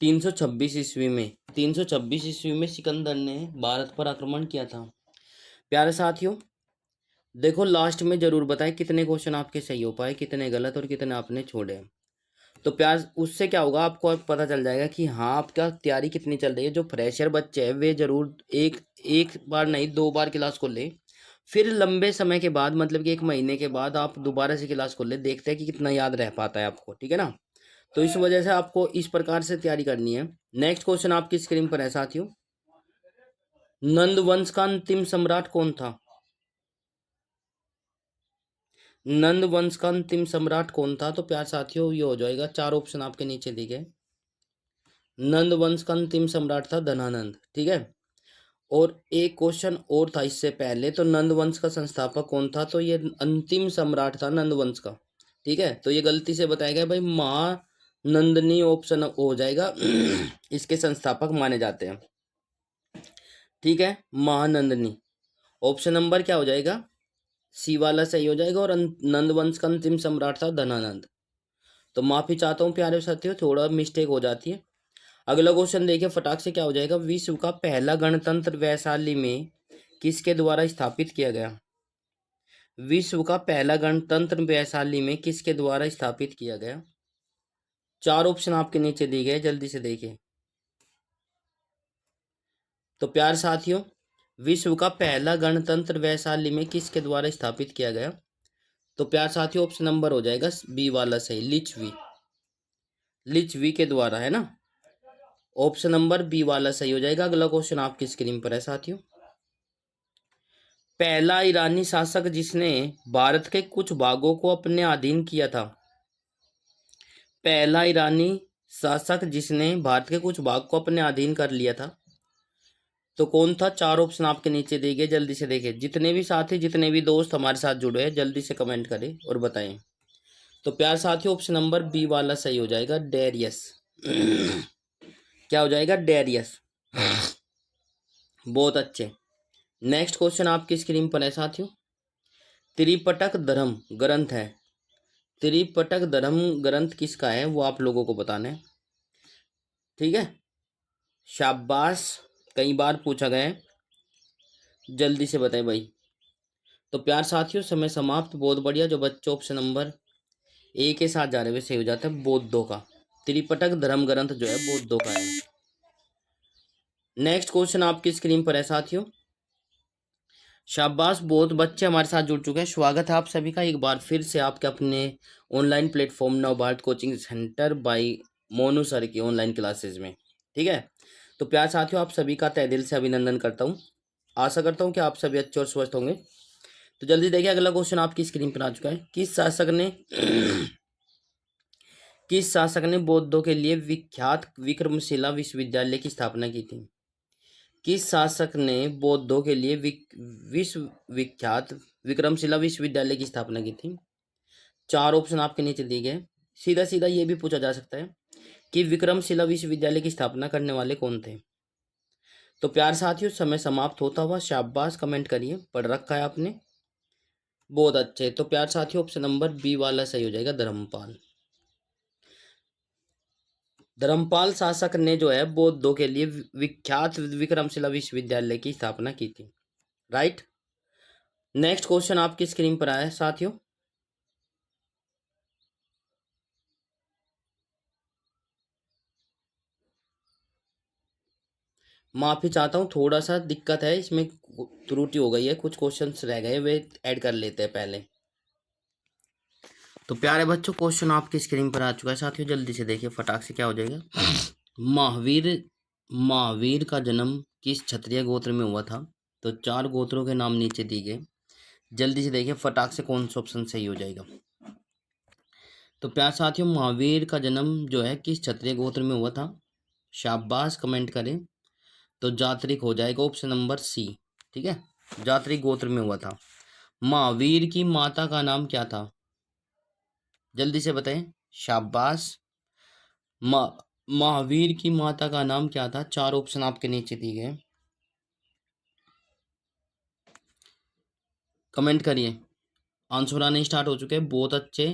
326 ईस्वी में। 326 ईस्वी में सिकंदर ने भारत पर आक्रमण किया था। प्यारे साथियों, देखो लास्ट में जरूर बताएं कितने क्वेश्चन आपके सही हो पाए, कितने गलत और कितने आपने छोड़े। तो प्यार उससे क्या होगा, आपको पता चल जाएगा कि हाँ आपका तैयारी कितनी चल रही है। जो फ्रेशर बच्चे हैं वे जरूर एक एक बार नहीं 2 बार क्लास को ले, फिर लंबे समय के बाद मतलब कि 1 महीने के बाद आप दोबारा से क्लास को ले, देखते हैं कि कितना याद रह पाता है आपको। ठीक है ना? तो इस वजह से आपको इस प्रकार से तैयारी करनी है। नेक्स्ट क्वेश्चन आपकी स्क्रीन पर है साथियों, नंद वंश का अंतिम सम्राट कौन था? नंद वंश का अंतिम सम्राट कौन था? तो प्यार साथियों, ये हो जाएगा, चार ऑप्शन आपके नीचे दिए गए। नंद वंश का अंतिम सम्राट था धनानंद। ठीक है। और एक क्वेश्चन और था इससे पहले, तो नंद वंश का संस्थापक कौन था? तो ये अंतिम सम्राट था नंद वंश का। ठीक है, तो ये गलती से बताया गया भाई, महानंदनी ऑप्शन हो जाएगा। इसके संस्थापक माने जाते हैं। ठीक है, महानंदनी। ऑप्शन नंबर क्या हो जाएगा? सी वाला सही हो जाएगा। और नंद वंश का अंतिम सम्राट था धनानंद। तो माफी चाहता हूँ प्यारे साथियों, थोड़ा मिस्टेक हो जाती है। अगला क्वेश्चन देखिए फटाक से क्या हो जाएगा, विश्व का पहला गणतंत्र वैशाली में किसके द्वारा स्थापित किया गया? विश्व का पहला गणतंत्र वैशाली में किसके द्वारा स्थापित किया गया? चार ऑप्शन आपके नीचे दिए गए, जल्दी से देखिए। तो प्यार साथियों, विश्व का पहला गणतंत्र वैशाली में किसके द्वारा स्थापित किया गया? तो प्यार साथियों, ऑप्शन नंबर हो जाएगा बी वाला सही, लिच्छवी। लिच्छवी के द्वारा, है ना? ऑप्शन नंबर बी वाला सही हो जाएगा। अगला क्वेश्चन आपकी स्क्रीन पर है साथियों। पहला ईरानी शासक जिसने भारत के कुछ भागों को अपने अधीन किया था। पहला ईरानी शासक जिसने भारत के कुछ भाग को अपने अधीन कर लिया था तो कौन था? 4 ऑप्शन आपके नीचे दिए गए, जल्दी से देखें। जितने भी साथी, जितने भी दोस्त हमारे साथ जुड़े हैं, जल्दी से कमेंट करें और बताएं। तो प्यार साथियों, ऑप्शन नंबर बी वाला सही हो जाएगा, डेरियस। क्या हो जाएगा? डेरियस। बहुत अच्छे। नेक्स्ट क्वेश्चन आपकी स्क्रीन पर है साथियों। त्रिपिटक धर्म ग्रंथ है। त्रिपिटक धर्म ग्रंथ किसका है वो आप लोगों को बताना है, ठीक है? शाबाश, कई बार पूछा गया है, जल्दी से बताएं भाई। तो प्यार साथियों, समय समाप्त। बहुत बढ़िया। जो बच्चे ऑप्शन नंबर ए के साथ जा रहे हुए सही हो जाता है, बौद्धों का। त्रिपिटक धर्म ग्रंथ जो है बौद्धों का है। नेक्स्ट क्वेश्चन आपकी स्क्रीन पर है साथियों। शाबाश, बहुत बच्चे हमारे साथ जुड़ चुके हैं। स्वागत है आप सभी का एक बार फिर से आपके अपने online platform Navbharat coaching centre by Monu sir की ऑनलाइन क्लासेस में, ठीक है? तो प्यार साथियों, आप सभी का तहे दिल से अभिनंदन करता हूँ। आशा करता हूँ कि आप सभी अच्छे और स्वस्थ होंगे। तो जल्दी देखिए, अगला क्वेश्चन आपकी स्क्रीन पर आ चुका है। किस शासक ने बौद्धों के लिए विख्यात विक्रमशिला विश्वविद्यालय की स्थापना की थी? किस शासक ने बौद्धों के लिए विश्व विख्यात विक्रमशिला विश्वविद्यालय की स्थापना की थी? 4 ऑप्शन आपके नीचे दिए गए। सीधा सीधा ये भी पूछा जा सकता है कि विक्रमशिला विश्वविद्यालय की स्थापना करने वाले कौन थे? तो प्यार साथियों, समय समाप्त होता हुआ। शाबाश, कमेंट करिए, पढ़ रखा है आपने, बहुत अच्छे। तो प्यार साथियों, ऑप्शन नंबर बी वाला सही हो जाएगा, धर्मपाल। धर्मपाल शासक ने जो है बौद्धों के लिए विख्यात विक्रमशिला विश्वविद्यालय की स्थापना की थी, राइट? नेक्स्ट क्वेश्चन आपकी स्क्रीन पर आया है साथियों। माफी चाहता हूँ, थोड़ा सा दिक्कत है इसमें, त्रुटि हो गई है, कुछ क्वेश्चंस रह गए, वे ऐड कर लेते हैं पहले। तो प्यारे बच्चों, क्वेश्चन आपकी स्क्रीन पर आ चुका है साथियों, जल्दी से देखिए फटाक से। क्या हो जाएगा? महावीर महावीर का जन्म किस क्षत्रिय गोत्र में हुआ था? तो 4 गोत्रों के नाम नीचे दिए गए, जल्दी से देखिए फटाक से कौन सा ऑप्शन सही हो जाएगा। तो प्यार साथियों, महावीर का जन्म जो है किस क्षत्रिय गोत्र में हुआ था? शाबाश, कमेंट करें। तो जात्रिक हो जाएगा, ऑप्शन नंबर सी, ठीक है? जात्रिक गोत्र में हुआ था। महावीर की माता का नाम क्या था? जल्दी से बताएं। शाबाश, महावीर की माता का नाम क्या था? 4 ऑप्शन आपके नीचे दिए गए, कमेंट करिए। आंसर आने स्टार्ट हो चुके हैं, बहुत अच्छे।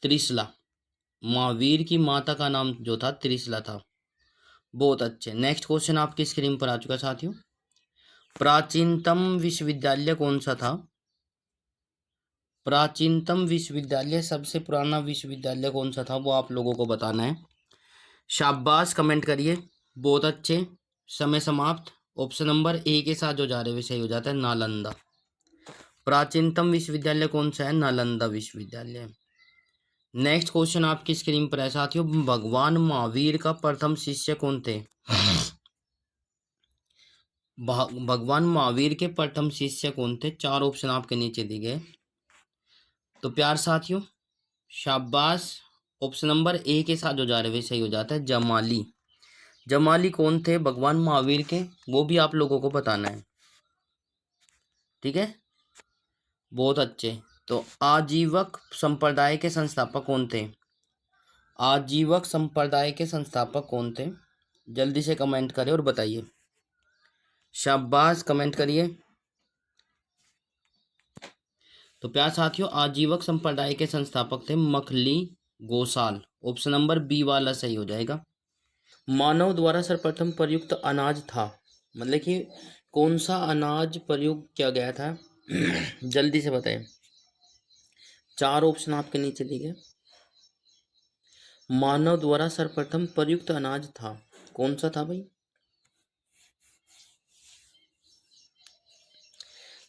त्रिशला, महावीर की माता का नाम जो था त्रिशला था, बहुत अच्छे। नेक्स्ट क्वेश्चन आपकी स्क्रीन पर आ चुका है साथियों। प्राचीनतम विश्वविद्यालय कौन सा था? प्राचीनतम विश्वविद्यालय, सबसे पुराना विश्वविद्यालय कौन सा था वो आप लोगों को बताना है। शाबाश, कमेंट करिए, बहुत अच्छे। समय समाप्त। ऑप्शन नंबर ए के साथ जो जा रहे हैं सही हो जाता है, नालंदा। प्राचीनतम विश्वविद्यालय कौन सा है? नालंदा विश्वविद्यालय। नेक्स्ट क्वेश्चन आपकी स्क्रीन पर है साथियों। भगवान महावीर का प्रथम शिष्य कौन थे? भगवान महावीर के प्रथम शिष्य कौन थे? 4 ऑप्शन आपके नीचे दिए गए। तो प्यार साथियों, शाबाश, ऑप्शन नंबर ए के साथ जो जा रहे हैं सही हो जाता है, जमाली। जमाली कौन थे भगवान महावीर के, वो भी आप लोगों को बताना है, ठीक है? बहुत अच्छे। तो आजीवक संप्रदाय के संस्थापक कौन थे? आजीवक संप्रदाय के संस्थापक कौन थे? जल्दी से कमेंट करें और बताइए। शाबाश, कमेंट करिए। तो प्यार साथियों, आजीवक संप्रदाय के संस्थापक थे Makkhali Gosala. Option number B वाला सही हो जाएगा। मानव द्वारा सर्वप्रथम प्रयुक्त अनाज था, मतलब कि कौन सा अनाज प्रयुक्त किया गया था? जल्दी से बताएं। 4 ऑप्शन आपके नीचे दिए गए। मानव द्वारा सर्वप्रथम प्रयुक्त अनाज था, कौन सा था भाई?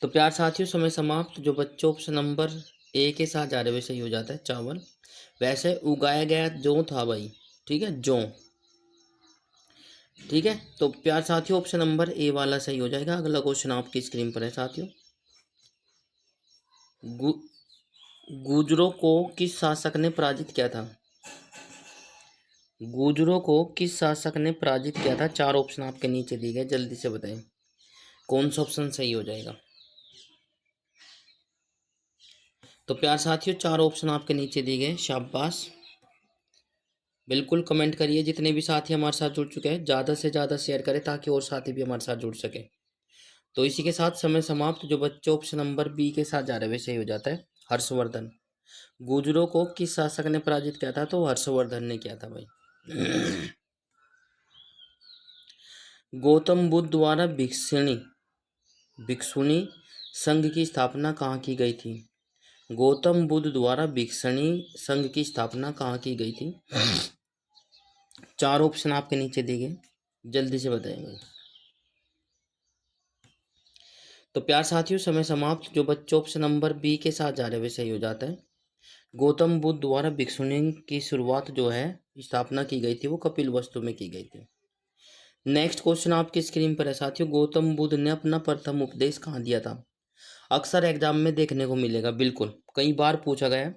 तो प्यार साथियों, समय समाप्त। जो बच्चों ऑप्शन नंबर ए के साथ जा रहे वैसे ही हो जाता है, चावल। वैसे उगाया गया जो था भाई, ठीक है, जौ। ठीक है, तो प्यार साथियों ऑप्शन नंबर ए वाला सही हो जाएगा। अगला क्वेश्चन आपकी स्क्रीन पर है साथियों। गु, गुजरों को किस शासक ने पराजित किया था? गुजरों को किस शासक ने पराजित किया था? चार ऑप्शन आपके नीचे दिए गए, जल्दी से बताएं कौन सा ऑप्शन सही हो जाएगा। तो प्यार साथियों चार ऑप्शन आपके नीचे दिए गए, शाबाश। बिल्कुल कमेंट करिए, जितने भी साथी हमारे साथ जुड़ चुके हैं ज़्यादा से ज़्यादा शेयर करें ताकि और साथी भी हमारे साथ जुड़ सके। तो इसी के साथ समय समाप्त। जो बच्चे ऑप्शन नंबर बी के साथ जा रहे हैं वैसे ही हो जाता है, हर्षवर्धन। गुजरों को किस शासक ने पराजित किया था? तो हर्षवर्धन ने किया था भाई। गौतम बुद्ध द्वारा भिक्षुणी संघ की स्थापना कहाँ की गई थी? गौतम बुद्ध द्वारा भिक्षुणी संघ की स्थापना कहाँ की गई थी? चार ऑप्शन आपके नीचे दिए गए, जल्दी से बताएंगे। तो प्यार साथियों समय समाप्त। जो बच्चे ऑप्शन नंबर बी के साथ जा रहे हैं वे सही हो जाता है। गौतम बुद्ध द्वारा भिक्षुणी की शुरुआत जो है, स्थापना की गई थी, वो कपिल वस्तु में की गई थी। नेक्स्ट क्वेश्चन आपकी स्क्रीन पर है साथियों। गौतम बुद्ध ने अपना प्रथम उपदेश कहाँ दिया था? अक्सर एग्जाम में देखने को मिलेगा, बिल्कुल कई बार पूछा गया है,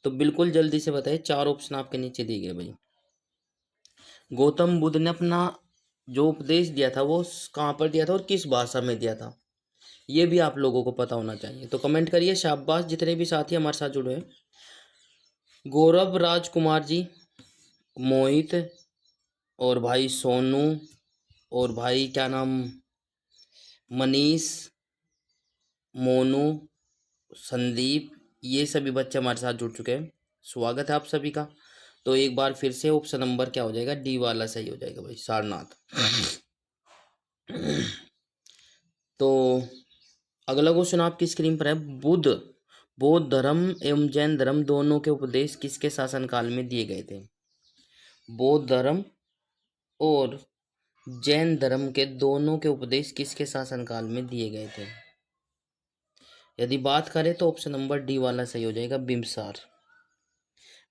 तो बिल्कुल जल्दी से बताइए। चार ऑप्शन आपके नीचे दिए गए भाई। गौतम बुद्ध ने अपना जो उपदेश दिया था वो कहाँ पर दिया था और किस भाषा में दिया था, ये भी आप लोगों को पता होना चाहिए। तो कमेंट करिए, शाबाश जितने भी साथी हमारे साथ जुड़े हैं। गौरव राजकुमार जी, मोहित, और भाई सोनू, और भाई क्या नाम, मनीष, मोनू, संदीप, ये सभी बच्चे हमारे साथ जुड़ चुके हैं। स्वागत है आप सभी का। तो एक बार फिर से ऑप्शन नंबर क्या हो जाएगा? डी वाला सही हो जाएगा भाई, सारनाथ। तो अगला क्वेश्चन आपकी स्क्रीन पर है। बौद्ध धर्म एवं जैन धर्म दोनों के उपदेश किसके शासनकाल में दिए गए थे? बौद्ध धर्म और जैन धर्म के दोनों के उपदेश किसके शासनकाल में दिए गए थे? यदि बात करें तो ऑप्शन नंबर डी वाला सही हो जाएगा, बिम्बसार।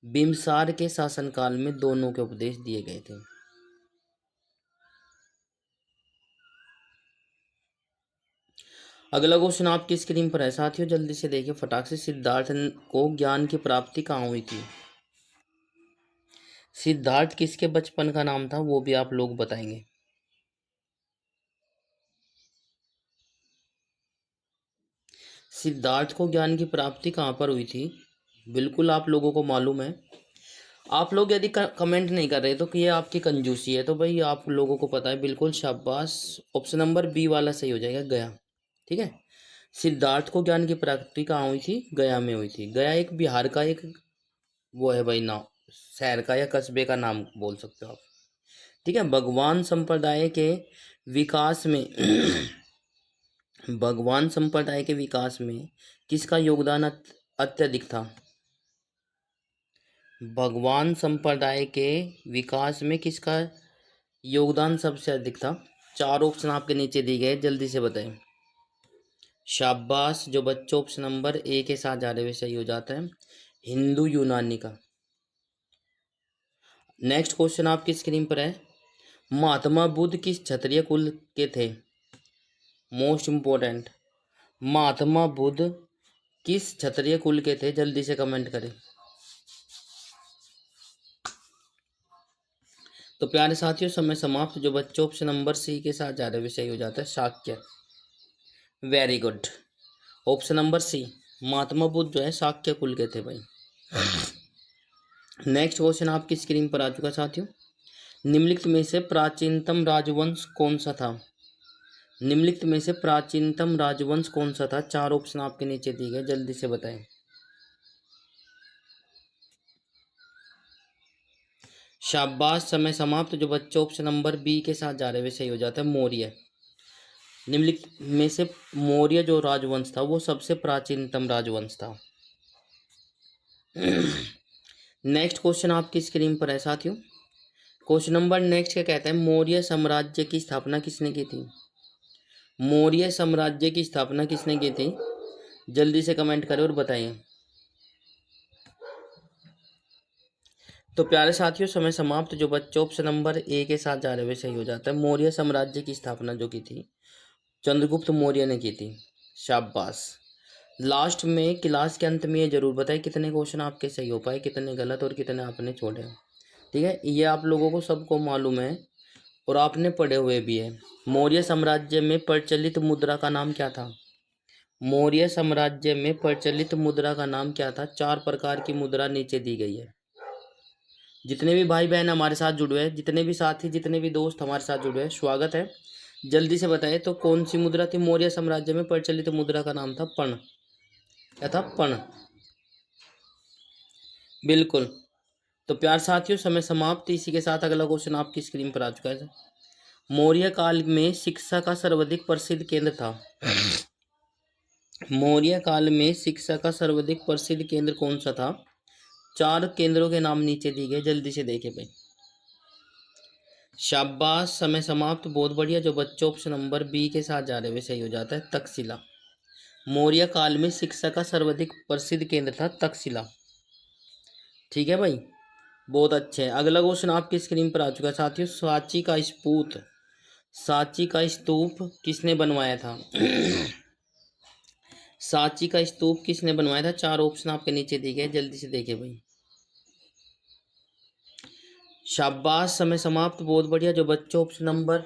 बिम्बसार के शासनकाल में दोनों के उपदेश दिए गए थे। अगला क्वेश्चन आपकी स्क्रीन पर है साथियों, जल्दी से देखिए फटाक से। सिद्धार्थ को ज्ञान की प्राप्ति कहाँ हुई थी? सिद्धार्थ किसके बचपन का नाम था वो भी आप लोग बताएंगे। सिद्धार्थ को ज्ञान की प्राप्ति कहाँ पर हुई थी? बिल्कुल आप लोगों को मालूम है। आप लोग यदि कमेंट नहीं कर रहे तो कि ये आपकी कंजूसी है, तो भाई आप लोगों को पता है, बिल्कुल शाबाश। ऑप्शन नंबर बी वाला सही हो जाएगा, गया। ठीक है, सिद्धार्थ को ज्ञान की प्राप्ति कहाँ हुई थी? गया में हुई थी। गया एक बिहार का एक वो है भाई, नाम शहर का या कस्बे का नाम बोल सकते हो आप। ठीक है, भगवान संप्रदाय के विकास में भगवान संप्रदाय के विकास में किसका योगदान अत्यधिक था? भगवान संप्रदाय के विकास में किसका योगदान सबसे अधिक था? चार ऑप्शन आपके नीचे दिए गए, जल्दी से बताएं। शाबाश, जो बच्चों ऑप्शन नंबर ए के साथ जा रहे हुए सही हो जाता है, हिंदू यूनानी का। नेक्स्ट क्वेश्चन आपकी स्क्रीन पर है। महात्मा बुद्ध किस क्षत्रिय कुल के थे? मोस्ट इंपोर्टेंट, महात्मा बुद्ध किस क्षत्रिय कुल के थे? जल्दी से कमेंट करें। तो प्यारे साथियों समय समाप्त। जो बच्चों ऑप्शन नंबर सी के साथ जा रहे हुए सही हो जाता है, Shakya. Very good, option number C, Mahatma Buddha जो है शाक्य कुल के थे भाई। नेक्स्ट क्वेश्चन आपकी स्क्रीन पर आ चुका साथियों। निम्नलिखित में से प्राचीनतम राजवंश कौन सा था? निम्नलिखित में से प्राचीनतम राजवंश कौन सा था? चार ऑप्शन आपके नीचे दिए गए, जल्दी से बताएं। शाबाश, समय समाप्त। जो बच्चे ऑप्शन नंबर बी के साथ जा रहे हुए सही हो जाता है, मौर्य। निम्नलिखित में से मौर्य जो राजवंश था वो सबसे प्राचीनतम राजवंश था। नेक्स्ट क्वेश्चन आपकी स्क्रीन पर है साथियों। क्वेश्चन नंबर नेक्स्ट क्या कहता है? मौर्य साम्राज्य की स्थापना किसने की थी? मौर्य साम्राज्य की स्थापना किसने की थी? जल्दी से कमेंट करें और बताइए। तो प्यारे साथियों समय समाप्त। जो बच्चे ऑप्शन नंबर ए के साथ जा रहे हुए सही हो जाता है। मौर्य साम्राज्य की स्थापना जो की थी चंद्रगुप्त मौर्य ने की थी। शाबाश। लास्ट में क्लास के अंत में ये जरूर बताएं कितने क्वेश्चन आपके सही हो पाए, कितने गलत और कितने आपने छोड़े। ठीक है, ये आप लोगों को सबको मालूम है और आपने पढ़े हुए भी है। मौर्य साम्राज्य में प्रचलित मुद्रा का नाम क्या था? मौर्य साम्राज्य में प्रचलित मुद्रा का नाम क्या था? 4 प्रकार की मुद्रा नीचे दी गई है। जितने भी भाई बहन हमारे साथ जुड़े हैं, जितने भी साथी, जितने भी दोस्त हमारे साथ जुड़े हैं, स्वागत है। जल्दी से बताएं तो कौन सी मुद्रा थी? मौर्य साम्राज्य में प्रचलित मुद्रा का नाम था पण। क्या था? पण। बिल्कुल। तो प्यार साथियों समय समाप्त। इसी के साथ अगला क्वेश्चन आपकी स्क्रीन पर आ चुका है। मौर्य काल में शिक्षा का सर्वाधिक प्रसिद्ध केंद्र था। मौर्य काल में शिक्षा का सर्वाधिक प्रसिद्ध केंद्र कौन सा था? 4 केंद्रों के नाम नीचे दिए गए, जल्दी से देखें भाई। शाबाश, समय समाप्त, बहुत बढ़िया। जो बच्चे ऑप्शन नंबर बी के साथ जा रहे हुए सही हो जाता है। तक्षशिला। मौर्य काल में शिक्षा का सर्वाधिक प्रसिद्ध केंद्र था तक्षशिला। ठीक है भाई, बहुत अच्छे हैं। अगला क्वेश्चन आपकी स्क्रीन पर आ चुका है साथियों। सांची का स्तूप किसने बनवाया था? सांची का स्तूप किसने बनवाया था? 4 ऑप्शन आपके नीचे दिए गए, जल्दी से देखिए भाई। शाबाश, समय समाप्त, बहुत बढ़िया। जो बच्चे ऑप्शन नंबर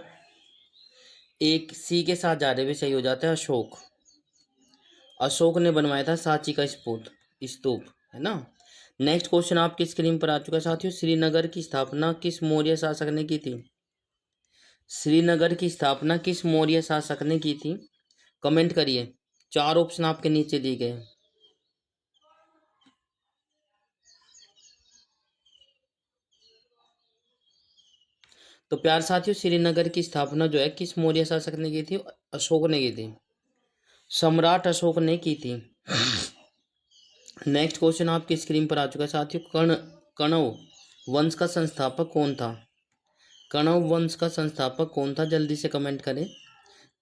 एक सी के साथ जा रहे हुए सही हो जाता है। अशोक। अशोक ने बनवाया था सांची का स्तूप, है ना। नेक्स्ट क्वेश्चन आपकी स्क्रीन पर आ चुका है साथियों। श्रीनगर की स्थापना किस मौर्य शासक ने की थी? श्रीनगर की स्थापना किस मौर्य शासक ने की थी? कमेंट करिए। 4 ऑप्शन आपके नीचे दिए गए। तो प्यार साथियों श्रीनगर की स्थापना जो है किस मौर्य शासक ने की थी? अशोक ने की थी। सम्राट अशोक ने की थी। नेक्स्ट क्वेश्चन आपकी स्क्रीन पर आ चुका है साथियों। कणव वंश का संस्थापक कौन था? कणव वंश का संस्थापक कौन था? जल्दी से कमेंट करें।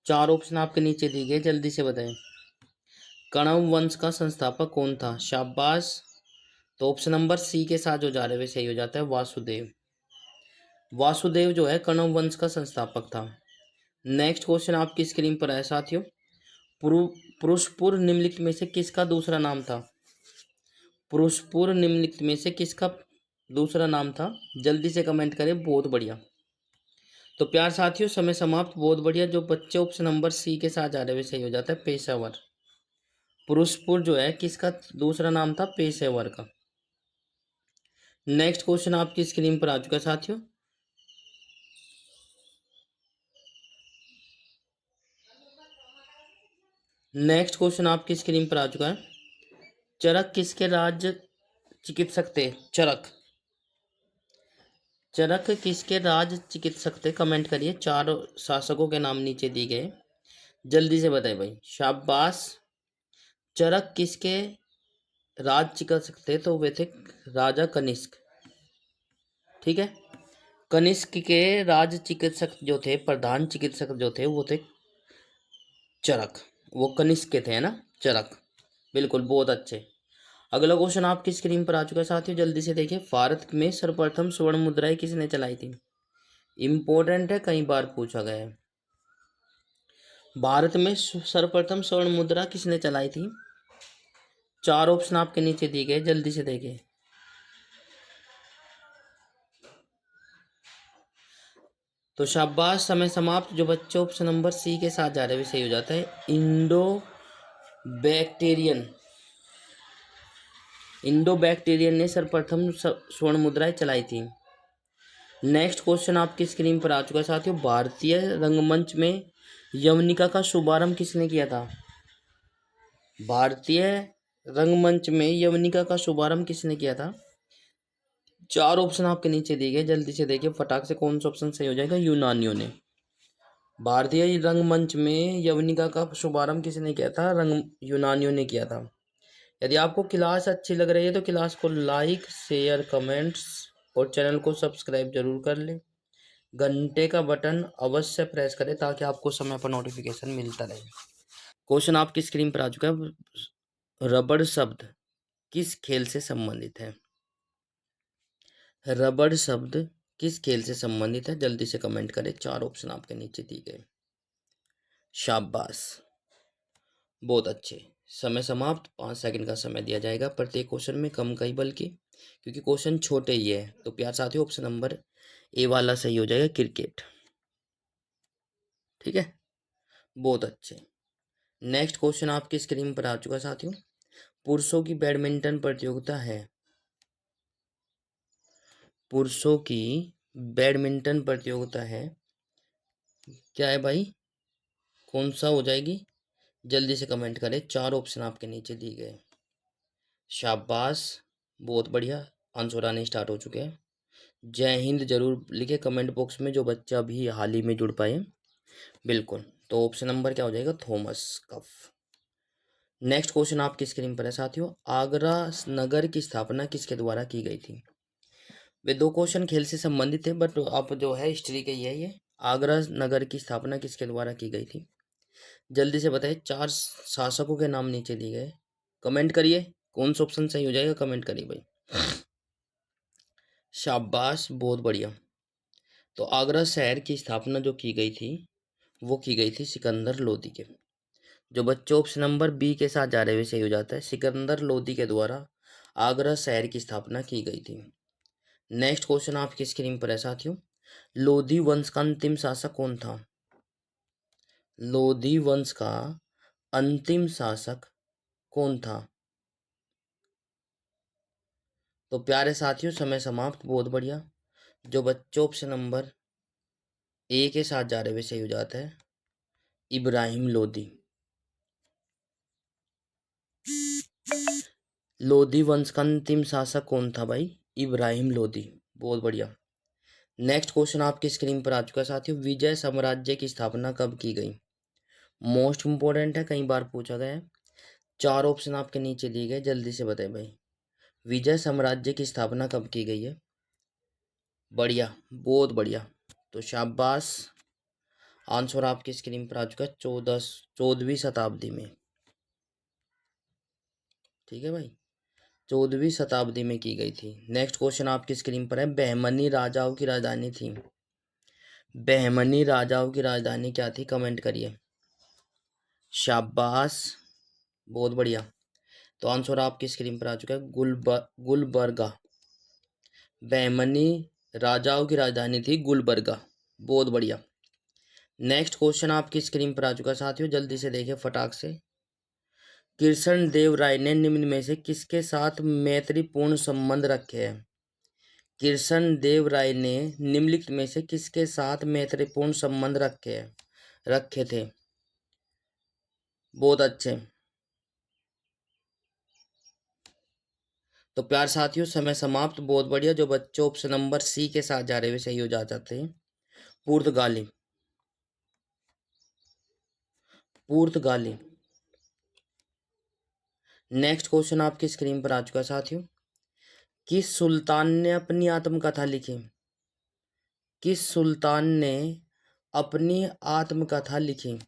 4 ऑप्शन आपके नीचे दिए गए, जल्दी से बताएं। कणव वंश का संस्थापक कौन था? शाबाश। तो ऑप्शन नंबर सी के साथ जो जा रहे वे सही हो जाता है। वासुदेव। वासुदेव जो है कणव वंश का संस्थापक था। नेक्स्ट क्वेश्चन आपकी स्क्रीन पर है साथियों। पुरुषपुर निम्नलिखित में से किसका दूसरा नाम था? पुरुषपुर निम्नलिखित में से किसका दूसरा नाम था? जल्दी से कमेंट करें, बहुत बढ़िया। तो प्यार साथियों समय समाप्त, बहुत बढ़िया। जो बच्चे ऑप्शन नंबर सी के साथ जा रहे हुए सही हो जाता है। पेशावर। पुरुषपुर जो है किसका दूसरा नाम था? पेशावर का। नेक्स्ट क्वेश्चन आपकी स्क्रीन पर आ चुका है साथियों। नेक्स्ट क्वेश्चन आपकी स्क्रीन पर आ चुका है। चरक किसके राज्य चिकित्सक थे? चरक। चरक किसके राज चिकित्सक थे? कमेंट करिए। 4 शासकों के नाम नीचे दिए गए, जल्दी से बताए भाई। शाबाश। चरक किसके राज चिकित्सक थे? तो वे थे राजा कनिष्क। ठीक है, कनिष्क के राज चिकित्सक जो थे, प्रधान चिकित्सक जो थे वो थे चरक। वो कनिष्क के थे, है ना, चरक। बिल्कुल, बहुत अच्छे। अगला क्वेश्चन आपकी स्क्रीन पर आ चुका है साथियों, जल्दी से देखिए। भारत में सर्वप्रथम स्वर्ण मुद्राएं किसने चलाई थी? इंपॉर्टेंट है, कई बार पूछा गया है। भारत में सर्वप्रथम स्वर्ण मुद्रा किसने चलाई थी? 4 ऑप्शन आपके नीचे दिए गए, जल्दी से देखिए। तो शाबाश, समय समाप्त। जो बच्चे ऑप्शन नंबर सी के साथ जा रहे हैं सही हो जाता है। बैक्टीरियन इंडो बैक्टीरियन ने सर्वप्रथम स्वर्ण मुद्राएं चलाई थी। नेक्स्ट क्वेश्चन आपकी स्क्रीन पर आ चुका है साथियों। भारतीय रंगमंच में यवनिका का शुभारंभ किसने किया था? भारतीय रंगमंच में यवनिका का शुभारंभ किसने किया था? 4 ऑप्शन आपके नीचे दिए गए, जल्दी से देखिए फटाक से कौन सा ऑप्शन सही हो जाएगा। यूनानियों ने। भारतीय रंगमंच में यवनिका का शुभारंभ किसने किया था? यूनानियों ने किया था। यदि आपको क्लास अच्छी लग रही है तो क्लास को लाइक, शेयर, कमेंट्स और चैनल को सब्सक्राइब जरूर कर लें। घंटे का बटन अवश्य प्रेस करें ताकि आपको समय पर नोटिफिकेशन मिलता रहे। क्वेश्चन आपकी स्क्रीन पर आ चुका है। रबड़ शब्द किस खेल से संबंधित है? रबड़ शब्द किस खेल से संबंधित है? जल्दी से कमेंट करें। 4 ऑप्शन आपके नीचे दिए गए। शाबाश, बहुत अच्छे। समय समाप्त। 5 सेकंड का समय दिया जाएगा प्रत्येक क्वेश्चन में, कम कई बल्कि, क्योंकि क्वेश्चन छोटे ही है। तो प्यार साथियों, ऑप्शन नंबर ए वाला सही हो जाएगा, क्रिकेट। ठीक है, बहुत अच्छे। नेक्स्ट क्वेश्चन आपकी स्क्रीन पर आ चुका है साथियों। पुरुषों की बैडमिंटन प्रतियोगिता है। पुरुषों की बैडमिंटन प्रतियोगिता है, क्या है भाई? कौन सा हो जाएगी? जल्दी से कमेंट करें। 4 ऑप्शन आपके नीचे दिए गए। शाबाश, बहुत बढ़िया। आंसर आने स्टार्ट हो चुके हैं। जय हिंद जरूर लिखे कमेंट बॉक्स में, जो बच्चा अभी हाल ही में जुड़ पाए। बिल्कुल। तो ऑप्शन नंबर क्या हो जाएगा? थॉमस कफ। नेक्स्ट क्वेश्चन आपकी स्क्रीन पर है साथियों। आगरा नगर की स्थापना किसके द्वारा की गई थी? वे 2 क्वेश्चन खेल से संबंधित है, बट आप जो है हिस्ट्री के ही है ये। आगरा नगर की स्थापना किसके द्वारा की गई थी? जल्दी से बताइए। 4 शासकों के नाम नीचे दिए गए। कमेंट करिए, कौन सा ऑप्शन सही हो जाएगा, कमेंट करिए भाई। शाबाश, बहुत बढ़िया। तो आगरा शहर की स्थापना जो की गई थी, वो की गई थी सिकंदर लोदी के। जो बच्चों ऑप्शन नंबर बी के साथ जा रहे हुए सही हो जाता है। सिकंदर लोदी के द्वारा आगरा शहर की स्थापना की गई थी। नेक्स्ट क्वेश्चन आपकी स्क्रीन पर है साथियों। लोधी वंश का अंतिम शासक कौन था? लोधी वंश का अंतिम शासक कौन था? तो प्यारे साथियों, समय समाप्त। बहुत बढ़िया। जो बच्चों ऑप्शन नंबर ए के साथ जा रहे हुए सही हो जाता है, इब्राहिम लोदी। लोधी वंश का अंतिम शासक कौन था भाई? इब्राहिम लोदी। बहुत बढ़िया। नेक्स्ट क्वेश्चन आपकी स्क्रीन पर आ चुका है साथियों। विजय साम्राज्य की स्थापना कब की गई? मोस्ट इंपोर्टेंट है, कई बार पूछा गया है। 4 ऑप्शन आपके नीचे दिए गए, जल्दी से बताएं भाई। विजय साम्राज्य की स्थापना कब की गई है? बढ़िया, बहुत बढ़िया। तो शाबाश, आंसर आपकी स्क्रीन पर आ चुका है। 14वीं शताब्दी में। ठीक है भाई, 14वीं शताब्दी में की गई थी। नेक्स्ट क्वेश्चन आपकी स्क्रीन पर है। बहमनी राजाओं की राजधानी थी। बहमनी राजाओं की राजधानी क्या थी? कमेंट करिए। शाबाश, बहुत बढ़िया। तो आंसर आपकी स्क्रीन पर आ चुका है, गुलबर्गा। बहमनी राजाओं की राजधानी थी गुलबर्गा। बहुत बढ़िया। नेक्स्ट क्वेश्चन आपकी स्क्रीन पर आ चुका है साथियों, जल्दी से देखिए फटाक से। कृष्ण देव राय ने निम्न में से किसके साथ मैत्रीपूर्ण संबंध रखे हैं? कृष्ण देव राय ने निम्नलिखित में से किसके साथ मैत्रीपूर्ण संबंध रखे थे? बहुत अच्छे। तो प्यार साथियों, समय समाप्त। बहुत बढ़िया। जो बच्चों ऑप्शन नंबर सी के साथ जा रहे हुए सही हो जाते हैं, पुर्तगाली। पुर्तगाली। नेक्स्ट क्वेश्चन आपकी स्क्रीन पर आ चुका है साथियों। किस सुल्तान ने अपनी आत्मकथा लिखी? किस सुल्तान ने अपनी आत्मकथा लिखी?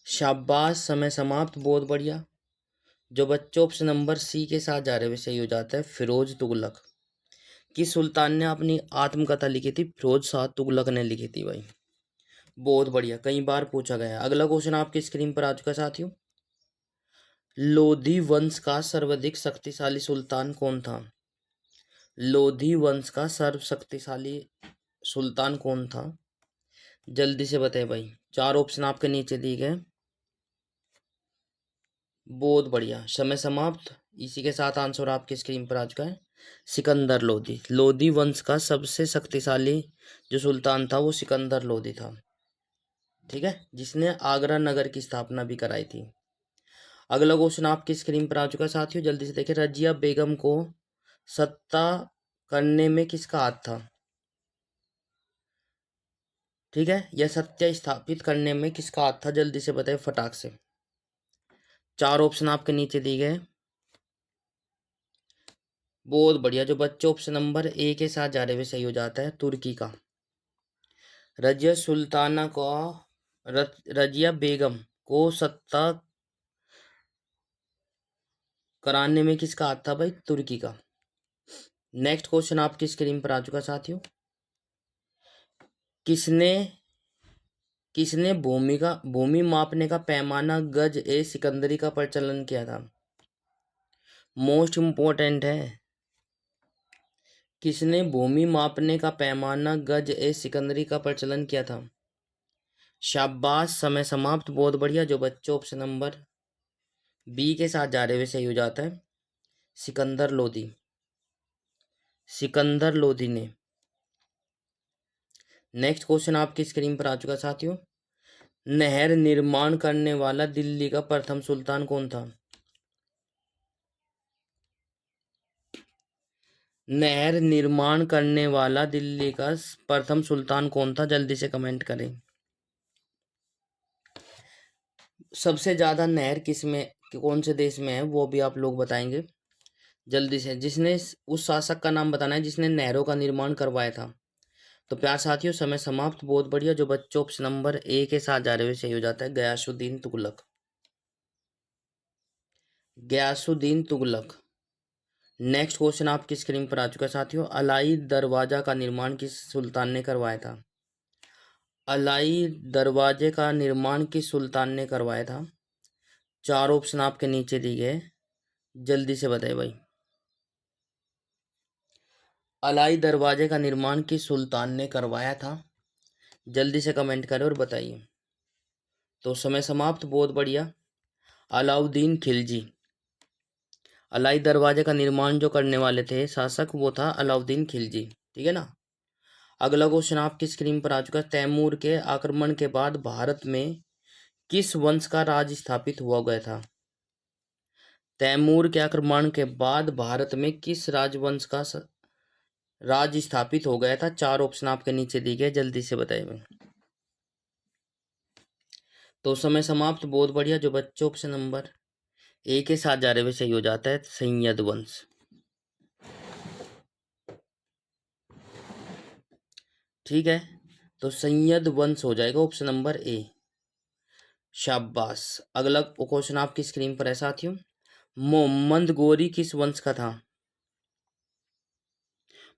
शाबाश, समय समाप्त। बहुत बढ़िया। जो बच्चों ऑप्शन नंबर सी के साथ जा रहे हुए सही हो जाता है, फिरोज तुगलक। किस सुल्तान ने अपनी आत्मकथा लिखी थी? फिरोज शाह तुगलक ने लिखी थी भाई। बहुत बढ़िया, कई बार पूछा गया है। अगला क्वेश्चन आपकी स्क्रीन पर आ चुका है साथियों। लोधी वंश का सर्वाधिक शक्तिशाली सुल्तान कौन था? लोधी वंश का सर्वशक्तिशाली सुल्तान कौन था? जल्दी से बताए भाई। 4 ऑप्शन आपके नीचे दिए गए। बहुत बढ़िया, समय समाप्त। इसी के साथ आंसर आपकी स्क्रीन पर आ चुका है, सिकंदर लोधी। लोधी वंश का सबसे शक्तिशाली जो सुल्तान था वो सिकंदर लोधी था। ठीक है, जिसने आगरा नगर की स्थापना भी कराई थी। अगला क्वेश्चन आपकी स्क्रीन पर आ चुका है साथियों, जल्दी से देखिए। रजिया बेगम को सत्ता करने में किसका हाथ था? ठीक है, यह सत्य स्थापित करने में किसका हाथ था? जल्दी से बताइए फटाक से। 4 ऑप्शन आपके नीचे दिए गए। बहुत बढ़िया। जो बच्चे ऑप्शन नंबर ए के साथ जा रहे हुए सही हो जाता है, तुर्की का। रजिया सुल्ताना को रजिया बेगम को सत्ता कराने में किसका हाथ था भाई? तुर्की का। नेक्स्ट क्वेश्चन आपकी स्क्रीन पर आ चुका साथियों। किसने किसने भूमि मापने का पैमाना गज ए सिकंदरी का प्रचलन किया था? मोस्ट इंपॉर्टेंट है। किसने भूमि मापने का पैमाना गज ए सिकंदरी का प्रचलन किया था? शाबाश, समय समाप्त, बहुत बढ़िया। जो बच्चों ऑप्शन नंबर बी के साथ जा रहे हुए सही हो जाता है। सिकंदर लोदी, सिकंदर लोदी ने। नेक्स्ट क्वेश्चन आपकी स्क्रीन पर आ चुका साथियों। नहर निर्माण करने वाला दिल्ली का प्रथम सुल्तान कौन था? नहर निर्माण करने वाला दिल्ली का प्रथम सुल्तान कौन था? जल्दी से कमेंट करें। सबसे ज्यादा नहर किस में, कौन से देश में है वो भी आप लोग बताएंगे जल्दी से। जिसने, उस शासक का नाम बताना है जिसने नहरों का निर्माण करवाया था। तो प्यार साथियों, समय समाप्त, बहुत बढ़िया। जो बच्चों ऑप्शन नंबर ए के साथ जा रहे हुए सही हो जाता है। गयासुद्दीन तुगलक, गयासुद्दीन तुगलक। नेक्स्ट क्वेश्चन आपकी स्क्रीन पर आ चुका है साथियों। अलाई दरवाजा का निर्माण किस सुल्तान ने करवाया था? अलाई दरवाजे का निर्माण किस सुल्तान ने करवाया था? चार ऑप्शन आपके नीचे दिए गए, जल्दी से बताइए भाई। अलाई दरवाजे का निर्माण किस सुल्तान ने करवाया था? जल्दी से कमेंट करें और बताइए। तो समय समाप्त, बहुत बढ़िया। अलाउद्दीन खिलजी। अलाई दरवाजे का निर्माण जो करने वाले थे शासक, वो था अलाउद्दीन खिलजी। ठीक है ना। अगला क्वेश्चन आपकी स्क्रीन पर आ चुका है। तैमूर के आक्रमण के बाद भारत में किस वंश का राज स्थापित हुआ गया था? तैमूर के आक्रमण के बाद भारत में किस राजवंश का राज स्थापित हो गया था? चार ऑप्शन आपके नीचे दिए गए, जल्दी से बताइए। तो समय समाप्त, बहुत बढ़िया। जो बच्चों ऑप्शन नंबर ए के साथ जा रहे हुए सही हो जाता है। सैयद वंश। ठीक है, तो सैयद वंश हो जाएगा ऑप्शन नंबर ए। शाबाश। अगला क्वेश्चन आपकी स्क्रीन पर है साथियों। मोहम्मद गोरी किस वंश का था?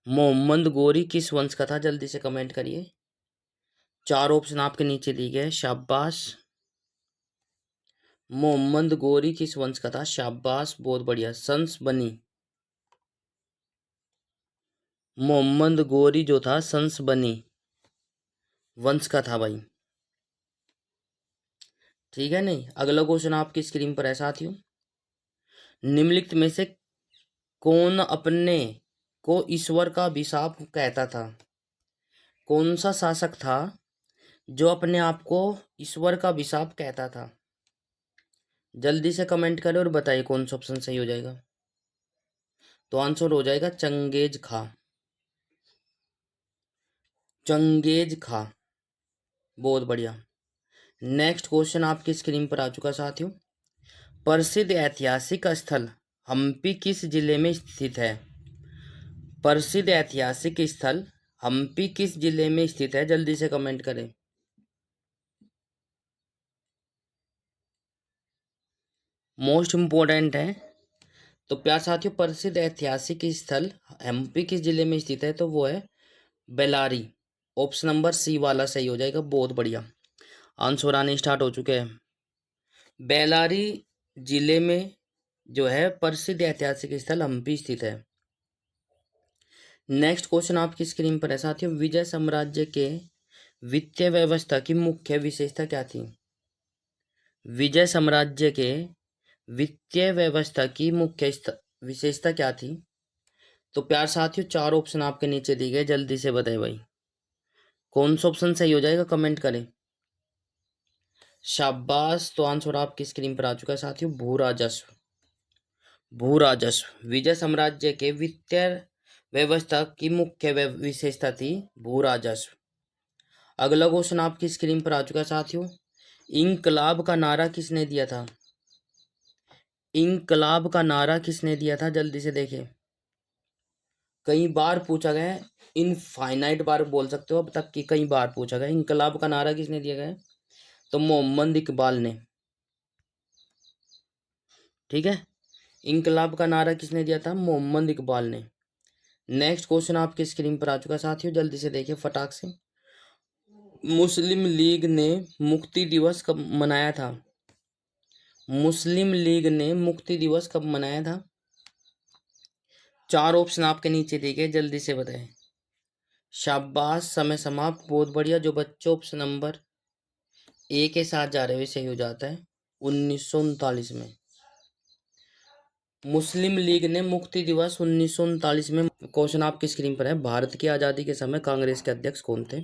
मोहम्मद गोरी किस वंश का था? जल्दी से कमेंट करिए। चार ऑप्शन आपके नीचे दिए गए। शाबाश। मोहम्मद गोरी किस वंश का था? शाबाश, बहुत बढ़िया। सन्स बनी। मोहम्मद गोरी जो था सन्स बनी वंश का था भाई। ठीक है नहीं। अगला क्वेश्चन आपकी स्क्रीन पर है साथियों। निम्नलिखित में से कौन अपने को ईश्वर का अभिशाप कहता था? कौन सा शासक था जो अपने आप को ईश्वर का अभिशाप कहता था? जल्दी से कमेंट करें और बताइए कौन सा ऑप्शन सही हो जाएगा। तो आंसर हो जाएगा चंगेज खा, चंगेज खा। बहुत बढ़िया। नेक्स्ट क्वेश्चन आपकी स्क्रीन पर आ चुका साथियों। प्रसिद्ध ऐतिहासिक स्थल हम्पी किस जिले में स्थित है? प्रसिद्ध ऐतिहासिक स्थल हम्पी किस जिले में स्थित है? जल्दी से कमेंट करें। मोस्ट इंपोर्टेंट है। तो प्यार साथियों, प्रसिद्ध ऐतिहासिक स्थल एमपी किस जिले में स्थित है? तो वो है बेलारी। ऑप्शन नंबर सी वाला सही हो जाएगा। बहुत बढ़िया। आंसर आने स्टार्ट हो चुके हैं। बेलारी जिले में जो है प्रसिद्ध ऐतिहासिक स्थल हम्पी स्थित है। नेक्स्ट क्वेश्चन आपकी स्क्रीन पर है साथियों। विजय साम्राज्य के वित्तीय व्यवस्था की मुख्य विशेषता क्या थी? विजय साम्राज्य के वित्तीय व्यवस्था की मुख्य विशेषता क्या थी? तो प्यार साथियों, चार ऑप्शन आपके नीचे दिए गए, जल्दी से बताइए भाई कौन सा ऑप्शन सही हो जाएगा। कमेंट करें। शाबाश। तो आंसर आपकी स्क्रीन पर आ चुका है साथियों। भू राजस्व। भू राजस्व विजय साम्राज्य के वित्तीय व्यवस्था की मुख्य विशेषता थी भू राजस्व। अगला क्वेश्चन आपकी स्क्रीन पर आ चुका है साथियों। इंकलाब का नारा किसने दिया था? इंकलाब का नारा किसने दिया था? जल्दी से देखें। कई बार पूछा गया है, इनफाइनाइट बार बोल सकते हो अब तक की, कई बार पूछा गया इंकलाब का नारा किसने दिया गया है? तो मोहम्मद इकबाल ने। ठीक है। इंकलाब का नारा किसने दिया था? मोहम्मद इकबाल ने। नेक्स्ट क्वेश्चन आपकी स्क्रीन पर आ चुका है साथियों, जल्दी से देखिए फटाक से। मुस्लिम लीग ने मुक्ति दिवस कब मनाया था? मुस्लिम लीग ने मुक्ति दिवस कब मनाया था? चार ऑप्शन आपके नीचे दिए गए, जल्दी से बताएं। शाबाश, समय समाप्त, बहुत बढ़िया। जो बच्चों ऑप्शन नंबर ए के साथ जा रहे हुए सही हो जाता है। 1939 में मुस्लिम लीग ने मुक्ति दिवस 1939 में। क्वेश्चन आपकी स्क्रीन पर है, भारत की आज़ादी के समय कांग्रेस के अध्यक्ष कौन थे?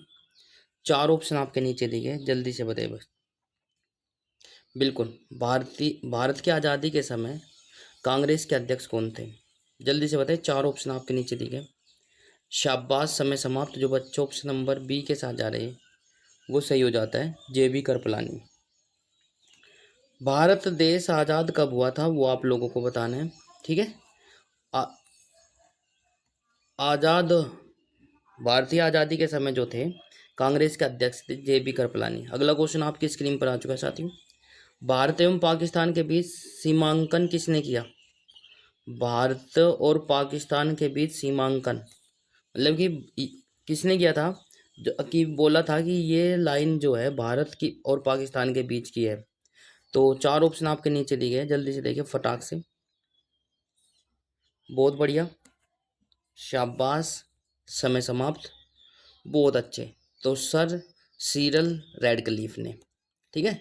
चार ऑप्शन आपके नीचे दिए गए, जल्दी से बताइए बस। बिल्कुल, भारत की आज़ादी के समय कांग्रेस के अध्यक्ष कौन थे? जल्दी से बताइए, चार ऑप्शन आपके नीचे दिए गए। शाबाश, समय समाप्त। जो बच्चों ऑप्शन नंबर बी के साथ जा रहे हैं वो सही हो जाता है, JB कृपलानी। भारत देश आज़ाद कब हुआ था वो आप लोगों को बताना है, ठीक है। आज़ाद भारतीय आज़ादी के समय जो थे कांग्रेस के अध्यक्ष थे JB कृपलानी। अगला क्वेश्चन आपकी स्क्रीन पर आ चुका है साथियों। भारत एवं पाकिस्तान के बीच सीमांकन किसने किया? भारत और पाकिस्तान के बीच सीमांकन मतलब कि किसने किया था? जो कि बोला था कि ये लाइन जो है भारत की और पाकिस्तान के बीच की है। तो चार ऑप्शन आपके नीचे दिए गए, जल्दी से देखिए फटाक से। बहुत बढ़िया, शाबाश, समय समाप्त, बहुत अच्छे। तो सर सिरिल रैडक्लिफ ने, ठीक है।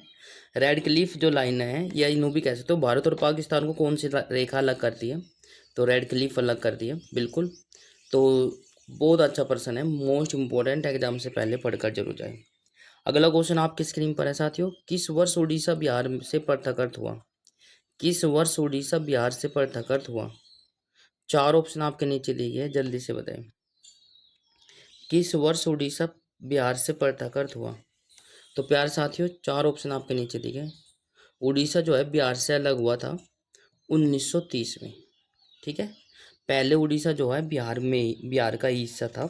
रैडक्लिफ जो लाइन है या यूं भी कह सकते हो, भारत और पाकिस्तान को कौन सी रेखा अलग करती है? तो रैडक्लिफ अलग करती है, बिल्कुल। तो बहुत अच्छा पर्सन है, मोस्ट इम्पोर्टेंट, एग्जाम से पहले पढ़कर जरूर जाए। अगला क्वेश्चन आपकी स्क्रीन पर है साथियों। किस वर्ष उड़ीसा बिहार से पृथककृत हुआ? किस वर्ष उड़ीसा बिहार से पृथककृत हुआ? चार ऑप्शन आपके नीचे दिए गए, जल्दी से बताएं। किस वर्ष उड़ीसा बिहार से पृथककृत हुआ? तो प्यार साथियों, चार ऑप्शन आपके नीचे दिए गए। उड़ीसा जो है बिहार से अलग हुआ था 1930 में, ठीक है। पहले उड़ीसा जो है बिहार का हिस्सा था,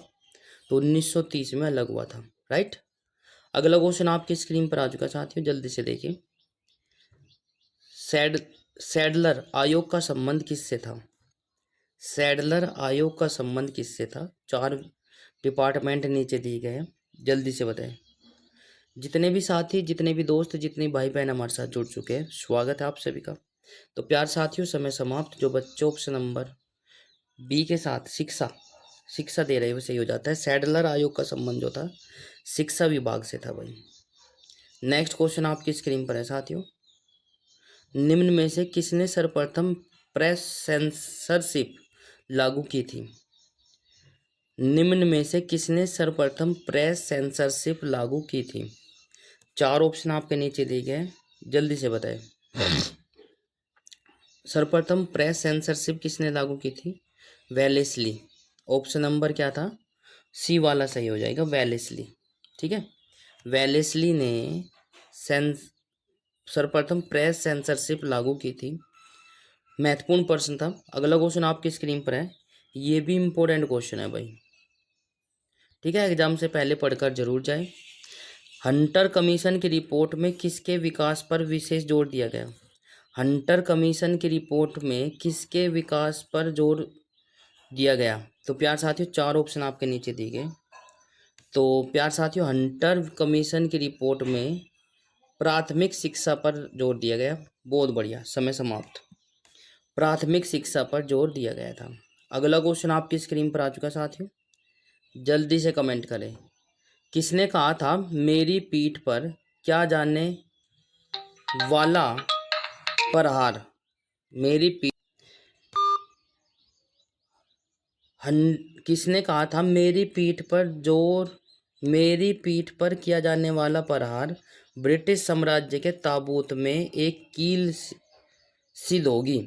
तो 1930 में अलग हुआ था, राइट। अगला क्वेश्चन आपकी स्क्रीन पर आ चुका साथियों, जल्दी से देखिए। सैडलर आयोग का संबंध किससे था? सैडलर आयोग का संबंध किससे था? चार डिपार्टमेंट नीचे दिए गए हैं, जल्दी से बताएं। जितने भी साथी, जितने भी दोस्त, जितने भाई बहन हमारे साथ जुड़ चुके हैं, स्वागत है आप सभी का। तो प्यार साथियों, समय समाप्त। जो बच्चों ऑप्शन नंबर बी के साथ शिक्षा दे रहे हैं वो सही हो जाता है। सैडलर आयोग का संबंध जो था शिक्षा विभाग से था भाई। नेक्स्ट क्वेश्चन आपकी स्क्रीन पर है साथियों। निम्न में से किसने सर्वप्रथम प्रेस सेंसरशिप लागू की थी? निम्न में से किसने सर्वप्रथम प्रेस सेंसरशिप लागू की थी? चार ऑप्शन आपके नीचे दिए गए, जल्दी से बताएं। सर्वप्रथम प्रेस सेंसरशिप किसने लागू की थी? वेलेस्ली। ऑप्शन नंबर क्या था? सी वाला सही हो जाएगा, वेलेस्ली, ठीक है। वेलेस्ली ने सर्वप्रथम प्रेस सेंसरशिप लागू की थी, महत्वपूर्ण प्रश्न था। अगला क्वेश्चन आपकी स्क्रीन पर है, ये भी इम्पोर्टेंट क्वेश्चन है भाई, ठीक है। एग्जाम से पहले पढ़कर जरूर जाए। हंटर कमीशन की रिपोर्ट में किसके विकास पर विशेष जोर दिया गया? हंटर कमीशन की रिपोर्ट में किसके विकास पर जोर दिया गया? तो प्यार साथियों, चार ऑप्शन आपके नीचे दिए गए। तो प्यार साथियों, हंटर कमीशन की रिपोर्ट में प्राथमिक शिक्षा पर जोर दिया गया। बहुत बढ़िया, समय समाप्त। प्राथमिक शिक्षा पर जोर दिया गया था। अगला क्वेश्चन आपकी स्क्रीन पर आ चुका साथियों, जल्दी से कमेंट करें। किसने कहा था मेरी पीठ पर क्या जाने वाला प्रहार? मेरी पीठ किसने कहा था मेरी पीठ पर किया जाने वाला प्रहार ब्रिटिश साम्राज्य के ताबूत में एक कील सी होगी?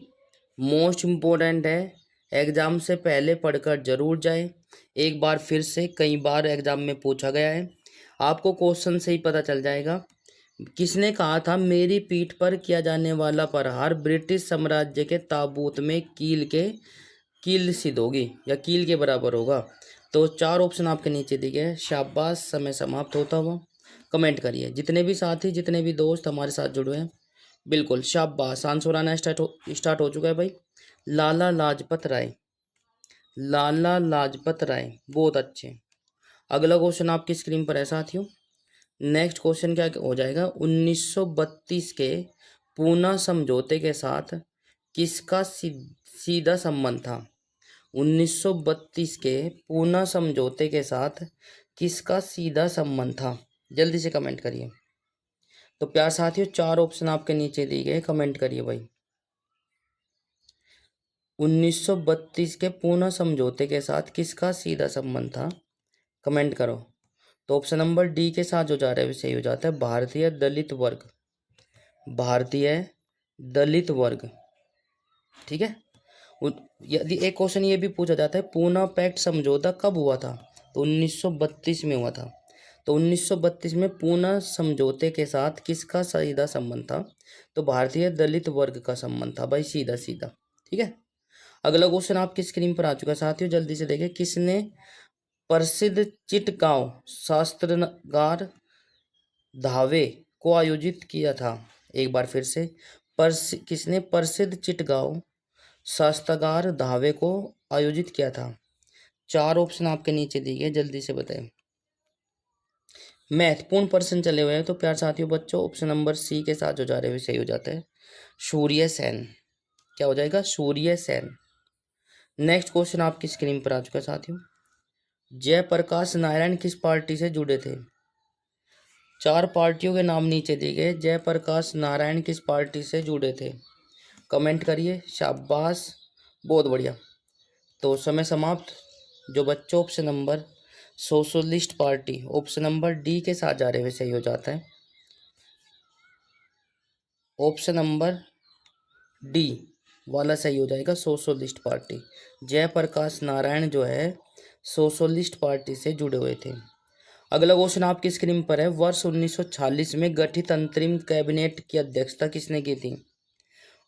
मोस्ट इम्पोर्टेंट है, एग्जाम से पहले पढ़कर जरूर जाए। एक बार फिर से, कई बार एग्जाम में पूछा गया है, आपको क्वेश्चन से ही पता चल जाएगा। किसने कहा था मेरी पीठ पर किया जाने वाला प्रहार ब्रिटिश साम्राज्य के ताबूत में कील सिद्ध होगी या कील के बराबर होगा? तो चार ऑप्शन आपके नीचे दिए गए। शाबाश, समय समाप्त होता हुआ कमेंट करिए। जितने भी साथी, जितने भी दोस्त हमारे साथ जुड़े हैं, बिल्कुल शाबाश, आंसर आना स्टार्ट हो चुका है भाई। लाला लाजपत राय, लाला लाजपत राय, बहुत अच्छे। अगला क्वेश्चन आपकी स्क्रीन पर है साथियों। नेक्स्ट क्वेश्चन क्या हो जाएगा, 1932 के पूना समझौते के साथ किसका सीधा संबंध था। 1932 के पूना समझौते के साथ किसका सीधा संबंध था, जल्दी से कमेंट करिए। तो प्यार साथियों 4 ऑप्शन आपके नीचे दिए गए, कमेंट करिए भाई। 1932 के पूना समझौते के साथ किसका सीधा संबंध था, कमेंट करो। तो ऑप्शन नंबर डी के साथ जो जा रहा है वो सही हो जाता है, भारतीय दलित वर्ग, भारतीय दलित वर्ग। ठीक है। यदि एक क्वेश्चन ये भी पूछा जाता है पूना पैक्ट समझौता कब हुआ था, तो 1932 में हुआ था। तो 1932 में पूना समझौते के साथ किसका सीधा संबंध था, तो भारतीय दलित वर्ग का संबंध था भाई, सीधा सीधा। ठीक है। अगला क्वेश्चन आपकी स्क्रीन पर आ चुका है साथियों, जल्दी से देखें। किसने प्रसिद्ध चिटगांव शास्त्रागार धावे को आयोजित किया था, एक बार फिर से, किसने प्रसिद्ध चिटगांव शास्त्रागार धावे को आयोजित किया था। 4 ऑप्शन आपके नीचे दिए गए, जल्दी से बताएं। महत्वपूर्ण प्रश्न चले हुए हैं, तो प्यार साथियों बच्चों ऑप्शन नंबर सी के साथ जो जा रहे हुए सही हो जाता है, सूर्य सेन। क्या हो जाएगा, सूर्य सेन। नेक्स्ट क्वेश्चन आपकी स्क्रीन पर आ चुका है साथियों। जयप्रकाश नारायण किस पार्टी से जुड़े थे। 4 पार्टियों के नाम नीचे दिए गए, जयप्रकाश नारायण किस पार्टी से जुड़े थे, कमेंट करिए। शाबाश, बहुत बढ़िया। तो समय समाप्त। जो बच्चों option number socialist party, option number D के साथ जा रहे हुए सही हो जाता है, ऑप्शन नंबर डी वाला सही हो जाएगा, सोशलिस्ट पार्टी। जयप्रकाश नारायण जो है सोशलिस्ट पार्टी से जुड़े हुए थे। अगला क्वेश्चन आपकी स्क्रीन पर है, वर्ष 1946 में गठित अंतरिम कैबिनेट की अध्यक्षता किसने की थी।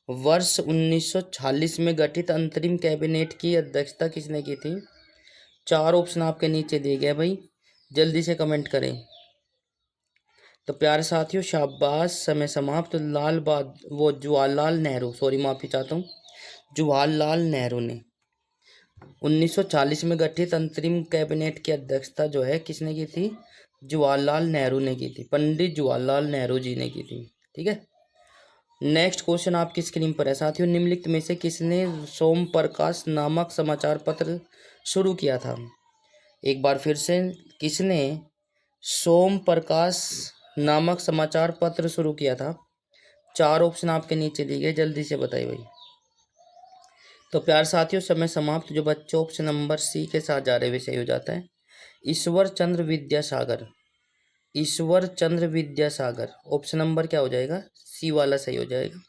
वर्ष 1946 में गठित अंतरिम कैबिनेट की अध्यक्षता किसने की थी। 4 ऑप्शन आपके नीचे दिए गए भाई, जल्दी से कमेंट करें। तो प्यारे साथियों शाबाश, समय समाप्त। वो जवाहरलाल नेहरू, सॉरी माफ़ी चाहता हूँ, जवाहरलाल नेहरू ने 1940 में गठित अंतरिम कैबिनेट की अध्यक्षता जो है किसने की थी, जवाहरलाल नेहरू ने की थी, पंडित जवाहरलाल नेहरू जी ने की थी। ठीक है। नेक्स्ट क्वेश्चन आपकी स्क्रीन पर है साथियों, निम्नलिखित में से किसने सोम प्रकाश नामक समाचार पत्र शुरू किया था। एक बार फिर से, किसने सोम प्रकाश नामक समाचार पत्र शुरू किया था। 4 ऑप्शन आपके नीचे दिए गए, जल्दी से बताइए भाई। तो प्यार साथियों समय समाप्त। जो बच्चों ऑप्शन नंबर सी के साथ जा रहे हुए सही हो जाता है, ईश्वर चंद्र विद्यासागर, ईश्वर चंद्र विद्यासागर। ऑप्शन नंबर क्या हो जाएगा, सी वाला सही हो जाएगा।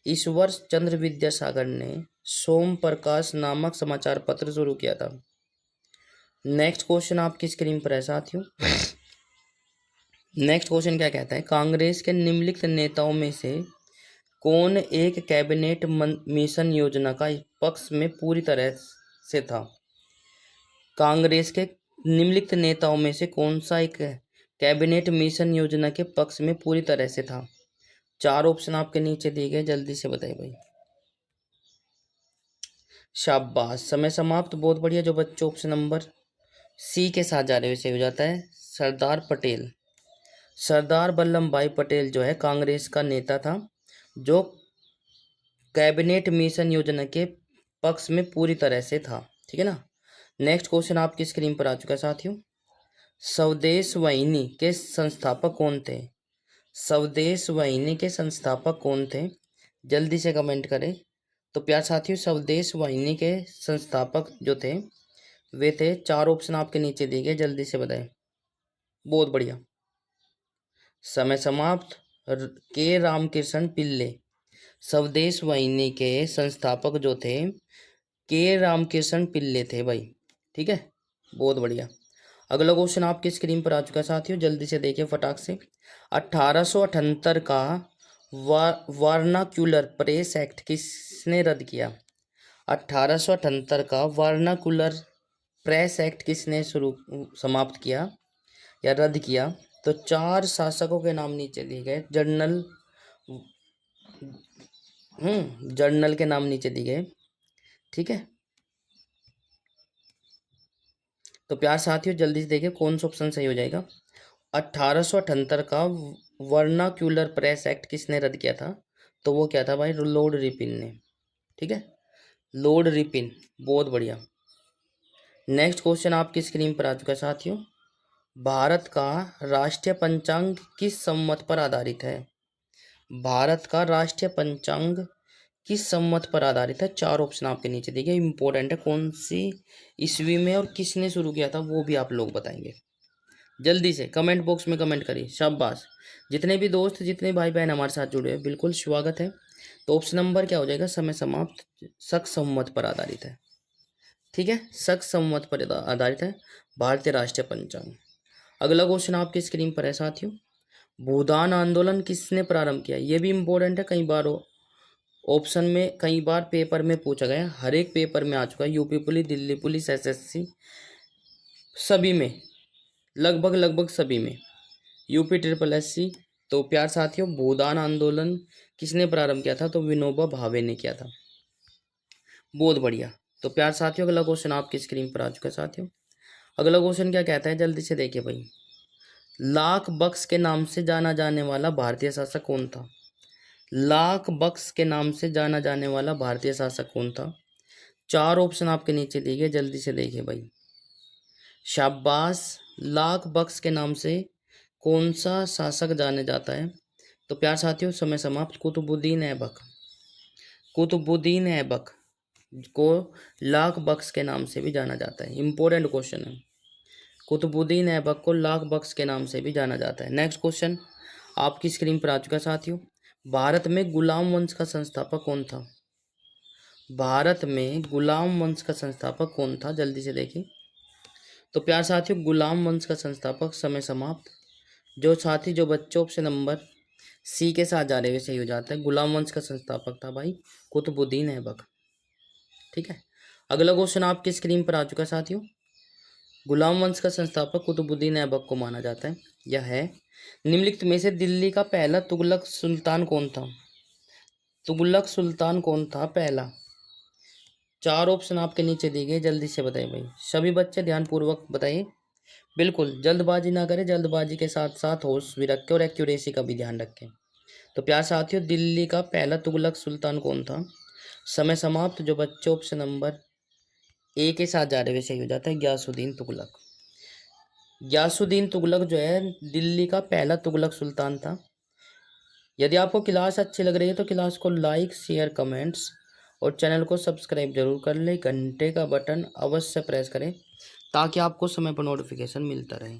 ईश्वर चंद्र विद्यासागर ने सोम प्रकाश नामक समाचार पत्र शुरू किया था। नेक्स्ट क्वेश्चन आपकी स्क्रीन पर है साथियों। नेक्स्ट क्वेश्चन क्या कहता है, कांग्रेस के निम्नलिखित नेताओं में से कौन एक कैबिनेट मिशन योजना का पक्ष में पूरी तरह से था। कांग्रेस के निम्नलिखित नेताओं में से कौन सा एक कैबिनेट मिशन योजना के पक्ष में पूरी तरह से था। 4 ऑप्शन आपके नीचे दिए गए, जल्दी से बताइए भाई। शाबाश, समय समाप्त, बहुत बढ़िया। जो बच्चों ऑप्शन नंबर सी के साथ जा रहे हुए हो जाता है, सरदार पटेल। सरदार वल्लभ भाई पटेल जो है कांग्रेस का नेता था, जो कैबिनेट मिशन योजना के पक्ष में पूरी तरह से था। ठीक है ना। नेक्स्ट क्वेश्चन आपकी स्क्रीन पर आ चुका है साथियों, स्वदेश वाहिनी के संस्थापक कौन थे। स्वदेश वाहिनी के संस्थापक कौन थे, जल्दी से कमेंट करें। तो प्यार साथियों स्वदेश वाहिनी के संस्थापक जो थे वे थे, 4 ऑप्शन आपके नीचे दिए गए, जल्दी से बताएं। बहुत बढ़िया, समय समाप्त। के रामकृष्ण पिल्ले, स्वदेश वाहिनी के संस्थापक जो थे के रामकृष्ण पिल्ले थे भाई। ठीक है, बहुत बढ़िया। अगला क्वेश्चन आपकी स्क्रीन पर आ चुका है साथियों, जल्दी से देखिए फटाक से। 1878 का वर्नाक्यूलर प्रेस एक्ट किसने रद्द किया। 1878 का वर्नाक्यूलर प्रेस एक्ट किसने समाप्त किया या रद्द किया। तो 4 शासकों के नाम नीचे दिए गए, जर्नल के नाम नीचे दिए गए। ठीक है। तो प्यार साथियों जल्दी से देखिए कौन सा ऑप्शन सही हो जाएगा। 1878 का वर्नाक्यूलर प्रेस एक्ट किसने रद्द किया था? तो वो क्या था भाई? लॉर्ड रिपिन ने। ठीक है, लॉर्ड रिपिन। बहुत बढ़िया। नेक्स्ट क्वेश्चन आपकी स्क्रीन पर आ चुका है साथियों। भारत का राष्ट्रीय पंचांग किस संवत पर आधारित है? भारत का राष्ट्रीय पंचांग किस संवत पर आधारित है? चार ऑप्शन आपके नीचे दिए गए, इंपॉर्टेंट है। कौन सी ईस्वी में और किसने शुरू किया था वो भी आप लोग बताएंगे। जल्दी से कमेंट बॉक्स में कमेंट करिए, शाबाश। जितने भी दोस्त, जितने भाई बहन हमारे साथ जुड़े हैं, बिल्कुल स्वागत है। तो ऑप्शन नंबर क्या हो जाएगा? समय समाप्त शक संवत पर आधारित है। ठीक है, शक संवत पर आधारित है भारतीय राष्ट्रीय पंचांग। अगला क्वेश्चन आपकी स्क्रीन पर है साथियों। भूदान आंदोलन किसने प्रारंभ किया? ये भी इंपॉर्टेंट है, कई बार ऑप्शन में, कई बार पेपर में पूछा गया, हर एक पेपर में आ चुका है। UP police, Delhi police, SSC, सभी में, लगभग लगभग सभी में, यूपी ट्रिपल एससी। तो प्यार साथियों भूदान आंदोलन किसने प्रारंभ किया था? तो विनोबा भावे ने किया था। बहुत बढ़िया। तो प्यार साथियों अगला क्वेश्चन आपकी स्क्रीन पर आ चुका है साथियों। अगला क्वेश्चन क्या कहता है? जल्दी से देखिए भाई। लाख बक्स के नाम से जाना जाने वाला भारतीय शासक कौन था? लाख बक्स के नाम से जाना जाने वाला भारतीय शासक कौन था? चार ऑप्शन आपके नीचे दिए गए, जल्दी से देखिए भाई। शाबाश। लाख बक्स के नाम से कौन सा शासक जाने जाता है? तो प्यार साथियों समय समाप्त। कुतुबुद्दीन ऐबक। कुतुबुद्दीन ऐबक को लाख बक्स के नाम से भी जाना जाता है। इंपॉर्टेंट क्वेश्चन है। कुतुबुद्दीन ऐबक को लाख बक्स के नाम से भी जाना जाता है। नेक्स्ट क्वेश्चन आपकी स्क्रीन पर आ चुका है साथियों। भारत में गुलाम वंश का संस्थापक कौन था? भारत में गुलाम वंश का संस्थापक कौन था? जल्दी से देखिए। तो प्यार साथियों गुलाम वंश का संस्थापक, समय समाप्त। जो बच्चे ऑप्शन नंबर सी के साथ जा रहे हुए सही हो जाता है। गुलाम वंश का संस्थापक था भाई कुतुबुद्दीन ऐबक। ठीक है, अगला क्वेश्चन आपकी स्क्रीन पर आ चुका है साथियों। गुलाम वंश का संस्थापक कुतुबुद्दीन ऐबक को माना जाता है। यह है निम्नलिखित में से दिल्ली का पहला तुगलक सुल्तान कौन था? तुगलक सुल्तान कौन था पहला? चार ऑप्शन आपके नीचे दिए गए, जल्दी से बताइए भाई। सभी बच्चे ध्यानपूर्वक बताइए, बिल्कुल जल्दबाजी ना करें, जल्दबाजी के साथ साथ होश भी रखें और एक्यूरेसी का भी ध्यान रखें। तो प्यार साथियों दिल्ली का पहला तुगलक सुल्तान कौन था? समय समाप्त। जो बच्चे ऑप्शन नंबर ए के साथ जा रहे हुए सही हो जाता है, गयासुद्दीन तुगलक। गयासुद्दीन तुगलक जो है दिल्ली का पहला तुगलक सुल्तान था। यदि आपको क्लास अच्छी लग रही है तो क्लास को लाइक, शेयर, कमेंट्स और चैनल को सब्सक्राइब जरूर कर ले। घंटे का बटन अवश्य प्रेस करें ताकि आपको समय पर नोटिफिकेशन मिलता रहे।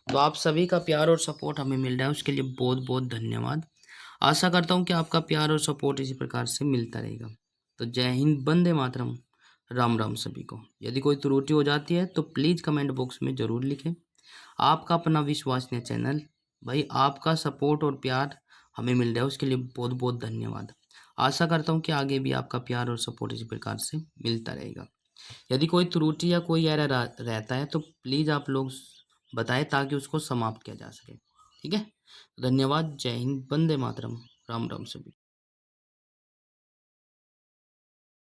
तो आप सभी का प्यार और सपोर्ट हमें मिल रहा है, उसके लिए बहुत बहुत धन्यवाद। आशा करता हूँ कि आपका प्यार और सपोर्ट इसी प्रकार से मिलता रहेगा। तो जय हिंद, वंदे मातरम, राम राम सभी को। यदि कोई त्रुटि हो जाती है तो प्लीज़ कमेंट बॉक्स में ज़रूर लिखें। आपका अपना विश्वसनीय चैनल भाई, आपका सपोर्ट और प्यार हमें मिल रहा है, उसके लिए बहुत बहुत धन्यवाद। आशा करता हूँ कि आगे भी आपका प्यार और सपोर्ट इसी प्रकार से मिलता रहेगा। यदि कोई त्रुटि या कोई एरर रहता है तो प्लीज़ आप लोग बताएं ताकि उसको समाप्त किया जा सके। ठीक है, धन्यवाद। जय हिंद, वंदे मातरम, राम राम सभी।